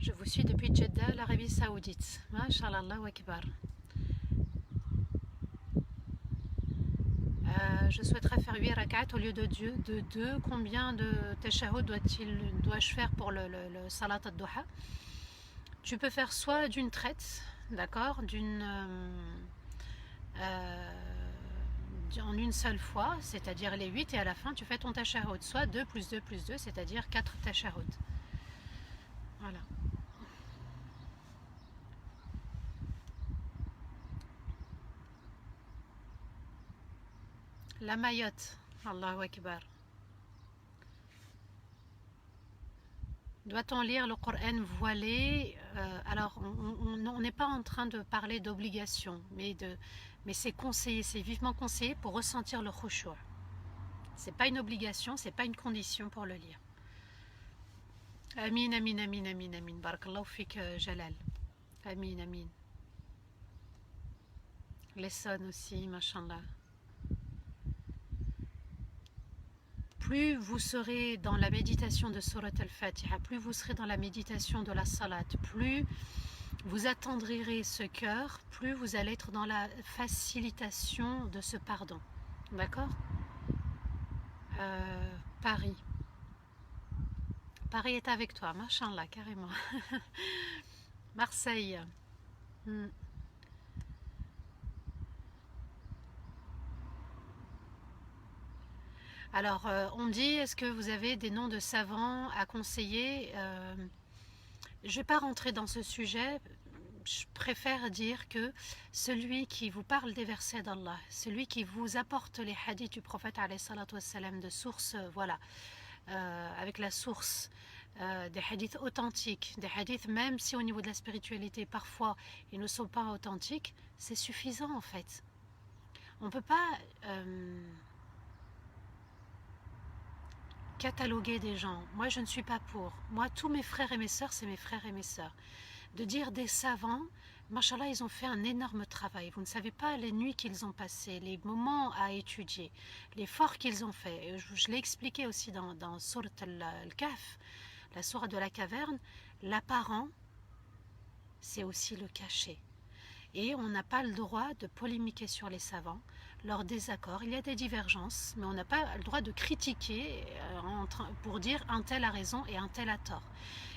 Je vous suis depuis Jeddah, l'Arabie Saoudite. Mashallah, Allahu Akbar. Je souhaiterais faire 8 rak'at au lieu de 2. Combien de tashahhud dois-je faire pour le salat ad-duha? Tu peux faire soit d'une traite, d'accord, en une seule fois, c'est-à-dire les 8, et à la fin tu fais ton tashahhud, soit 2 plus 2 plus 2, c'est-à-dire 4 tashahhud. Voilà. La Mayotte, Allahu Akbar. Doit-on lire le Coran voilé? Alors, on n'est pas en train de parler d'obligation, mais c'est conseillé, c'est vivement conseillé pour ressentir le khushu'. C'est pas une obligation, c'est pas une condition pour le lire. Amin, amin, amin, amin, amin. Barakallahu fik, Jalal. Amin, amin. Les sons aussi, mashallah. Plus vous serez dans la méditation de Surat al-Fatiha, plus vous serez dans la méditation de la salat, plus vous attendrirez ce cœur, plus vous allez être dans la facilitation de ce pardon. D'accord? Paris. Paris est avec toi, machallah, carrément. Marseille. Alors, on dit, est-ce que vous avez des noms de savants à conseiller? Je ne vais pas rentrer dans ce sujet. Je préfère dire que celui qui vous parle des versets d'Allah, celui qui vous apporte les hadiths du prophète alayhi salatu wassalam, de source, voilà, avec la source, des hadiths authentiques, des hadiths même si au niveau de la spiritualité parfois ils ne sont pas authentiques, c'est suffisant en fait. On ne peut pas cataloguer des gens. Moi je ne suis pas pour. Moi tous mes frères et mes sœurs, c'est mes frères et mes sœurs. De dire des savants, machallah, ils ont fait un énorme travail. Vous ne savez pas les nuits qu'ils ont passées, les moments à étudier, l'effort qu'ils ont fait. Je l'ai expliqué aussi dans Surat al-Kahf, la sourate de la caverne. L'apparent c'est aussi le cacher. Et on n'a pas le droit de polémiquer sur les savants, leurs désaccords. Il y a des divergences, mais on n'a pas le droit de critiquer pour dire un tel a raison et un tel a tort.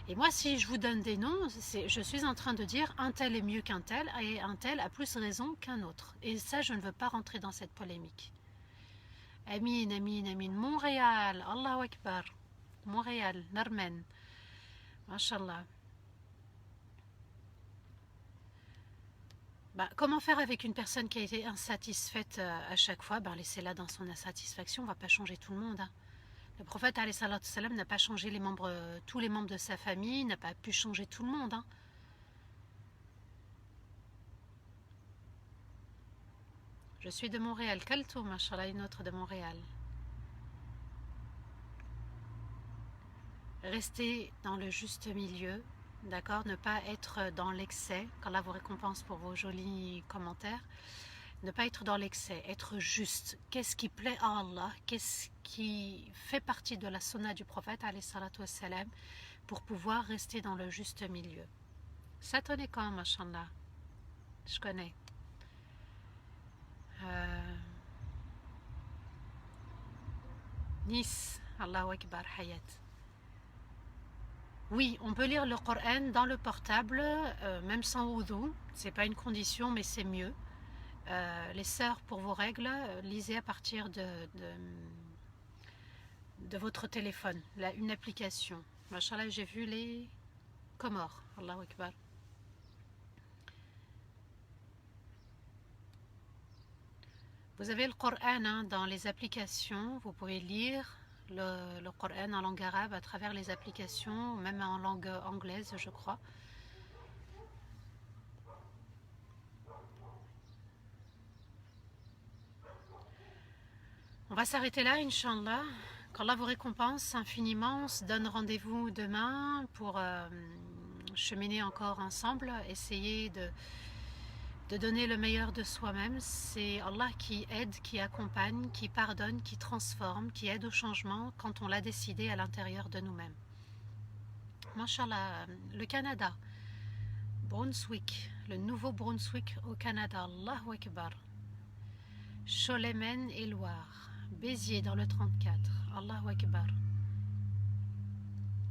Et moi, si je vous donne des noms, je suis en train de dire un tel est mieux qu'un tel et un tel a plus raison qu'un autre. Et ça, je ne veux pas rentrer dans cette polémique. Amin, amin, amin. Montréal, Allahu Akbar. Montréal, Narmen. Mashallah. Comment faire avec une personne qui a été insatisfaite à chaque fois? Laissez-la dans son insatisfaction, on ne va pas changer tout le monde. Hein. Le prophète alayhi salatu salam n'a pas changé tous les membres de sa famille, n'a pas pu changer tout le monde. Hein. Je suis de Montréal. Kaltoum, machallah, une autre de Montréal. Restez dans le juste milieu. D'accord, ne pas être dans l'excès, qu'Allah vous récompense pour vos jolis commentaires. Ne pas être dans l'excès, être juste. Qu'est-ce qui plaît à Allah? Qu'est-ce qui fait partie de la sunna du prophète, alayhi salatu wassalam, pour pouvoir rester dans le juste milieu. Ça tenait quand, machallah. Je connais. Nice, Allahu Akbar, Hayat. Oui, on peut lire le Coran dans le portable, même sans wudu. C'est pas une condition, mais c'est mieux. Les sœurs, pour vos règles, lisez à partir de votre téléphone, une application. Machallah, j'ai vu les Comores. Allahu Akbar. Vous avez le Coran dans les applications, vous pouvez lire le Coran en langue arabe à travers les applications, même en langue anglaise, je crois. On va s'arrêter là, Inch'Allah. Qu'Allah vous récompense infiniment. On se donne rendez-vous demain pour cheminer encore ensemble, essayer de donner le meilleur de soi-même. C'est Allah qui aide, qui accompagne, qui pardonne, qui transforme, qui aide au changement quand on l'a décidé à l'intérieur de nous-mêmes. Mashallah, le Canada, Brunswick, le nouveau Brunswick au Canada, Allahu Akbar. Cholet-Maine et Loire, Béziers dans le 34, Allahu Akbar.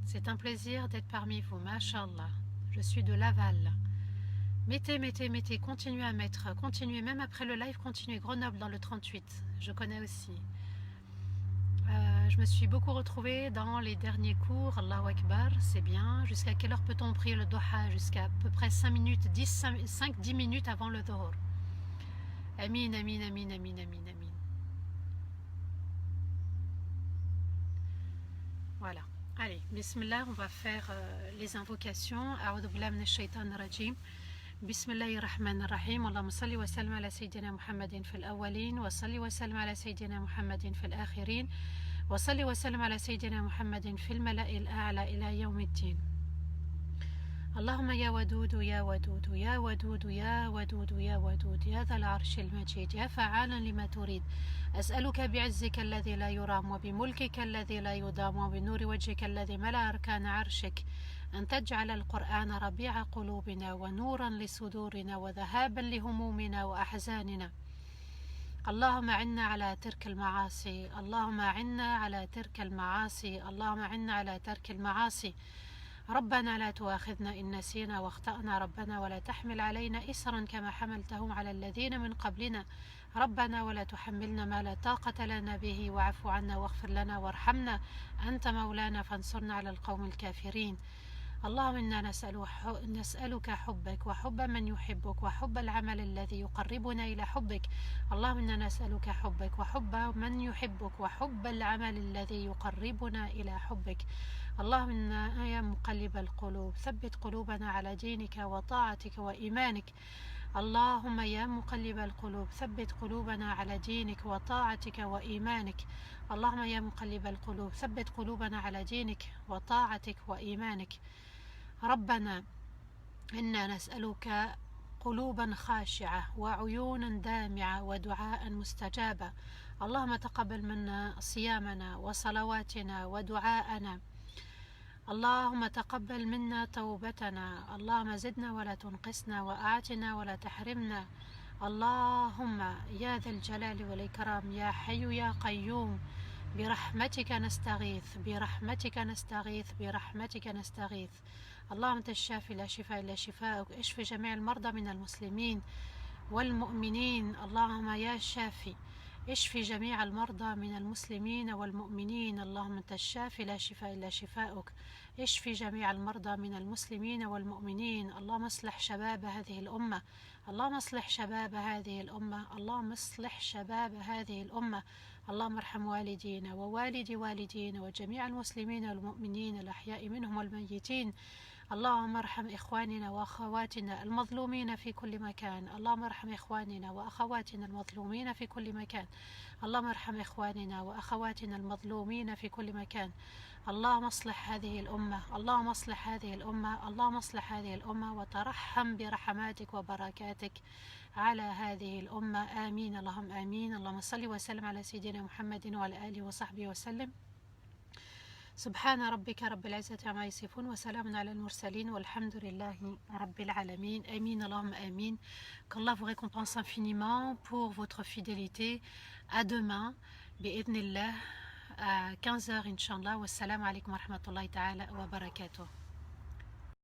C'est un plaisir d'être parmi vous, Mashallah. Je suis de Laval. Mettez, continuez à mettre, continuez, même après le live, continuez. Grenoble dans le 38, je connais aussi. Je me suis beaucoup retrouvée dans les derniers cours, Allahu Akbar, c'est bien. Jusqu'à quelle heure peut-on prier le Doha? Jusqu'à peu près 5 minutes, 5-10 minutes avant le Dhuhr. Amin, amin, amin, amin, amin, amin. Voilà. Allez, bismillah, on va faire les invocations. A'udhu billahi minash shaitanir rajim. بسم الله الرحمن الرحيم اللهم صل وسلم على سيدنا محمد في الأولين وصل وسلم على سيدنا محمد في الآخرين وصل وسلم على سيدنا محمد في الملأ الأعلى إلى يوم الدين اللهم يا ودود يا ودود يا ودود يا ودود يا ودود يا ذا العرش المجيد يا فعالا لما تريد أسألك بعزك الذي لا يرام وبملكك الذي لا يدام وبنور وجهك الذي ملأ أركان عرشك أن تجعل القرآن ربيع قلوبنا ونورا لصدورنا وذهابا لهمومنا وأحزاننا اللهم عنا على ترك المعاصي اللهم عنا على ترك المعاصي اللهم عنا على ترك المعاصي ربنا لا تؤاخذنا إن نسينا واخطأنا ربنا ولا تحمل علينا إسرا كما حملته على الذين من قبلنا ربنا ولا تحملنا ما لا طاقة لنا به واعف عنا واغفر لنا وارحمنا أنت مولانا فانصرنا على القوم الكافرين اللهم إنا نسألك حبك وحب من يحبك وحب العمل الذي يقربنا إلى حبك اللهم إنا نسألك حبك وحب من يحبك وحب العمل الذي يقربنا إلى حبك اللهم إنا يا مقلب القلوب ثبت قلوبنا على دينك وطاعتك وإيمانك اللهم يا مقلب القلوب ثبت قلوبنا على دينك وطاعتك وإيمانك اللهم يا مقلب القلوب ثبت قلوبنا على دينك وطاعتك وإيمانك ربنا إنا نسألك قلوبا خاشعة وعيونا دامعة ودعاء مستجابة اللهم تقبل منا صيامنا وصلواتنا ودعاءنا اللهم تقبل منا توبتنا، اللهم زدنا ولا تنقصنا، وأعتنا ولا تحرمنا. اللهم يا ذا الجلال والإكرام، يا حي يا قيوم، برحمتك نستغيث، برحمتك نستغيث، برحمتك نستغيث. اللهم أنت الشافي لا شفاء إلا شفاءك، اشف جميع المرضى من المسلمين والمؤمنين. اللهم يا شافي اشف جميع المرضى من المسلمين والمؤمنين. اللهم أنت الشافي لا شفاء إلا شفاءك، اشف جميع المرضى من المسلمين والمؤمنين. اللهم اصلح شباب هذه الأمة، اللهم اصلح شباب هذه الأمة، اللهم اصلح شباب هذه الأمة. اللهم ارحم والدينا ووالدي والدينا وجميع المسلمين والمؤمنين الأحياء منهم والميتين. اللهم ارحم إخواننا وأخواتنا المظلومين في كل مكان، اللهم ارحم إخواننا وأخواتنا المظلومين في كل مكان، اللهم ارحم إخواننا وأخواتنا المظلومين في كل مكان. اللهم اصلح هذه الأمة، اللهم اصلح هذه الأمة، اللهم اصلح هذه الأمة، وترحم برحماتك وبركاتك على هذه الأمة. آمين اللهم آمين. اللهم صل وسلم على سيدنا محمد وعلى آله وصحبه وسلم. سبحان ربك رب العزة عما يصفون، وسلام على المرسلين، والحمد لله رب العالمين. Amin, Allahumma amin. Qu'Allah vous récompense infiniment pour votre fidélité. À demain, bi'idhnillah, à 15h, Inch'Allah. Wassalamu alaikum wa rahmatullahi ta'ala wa barakatuh.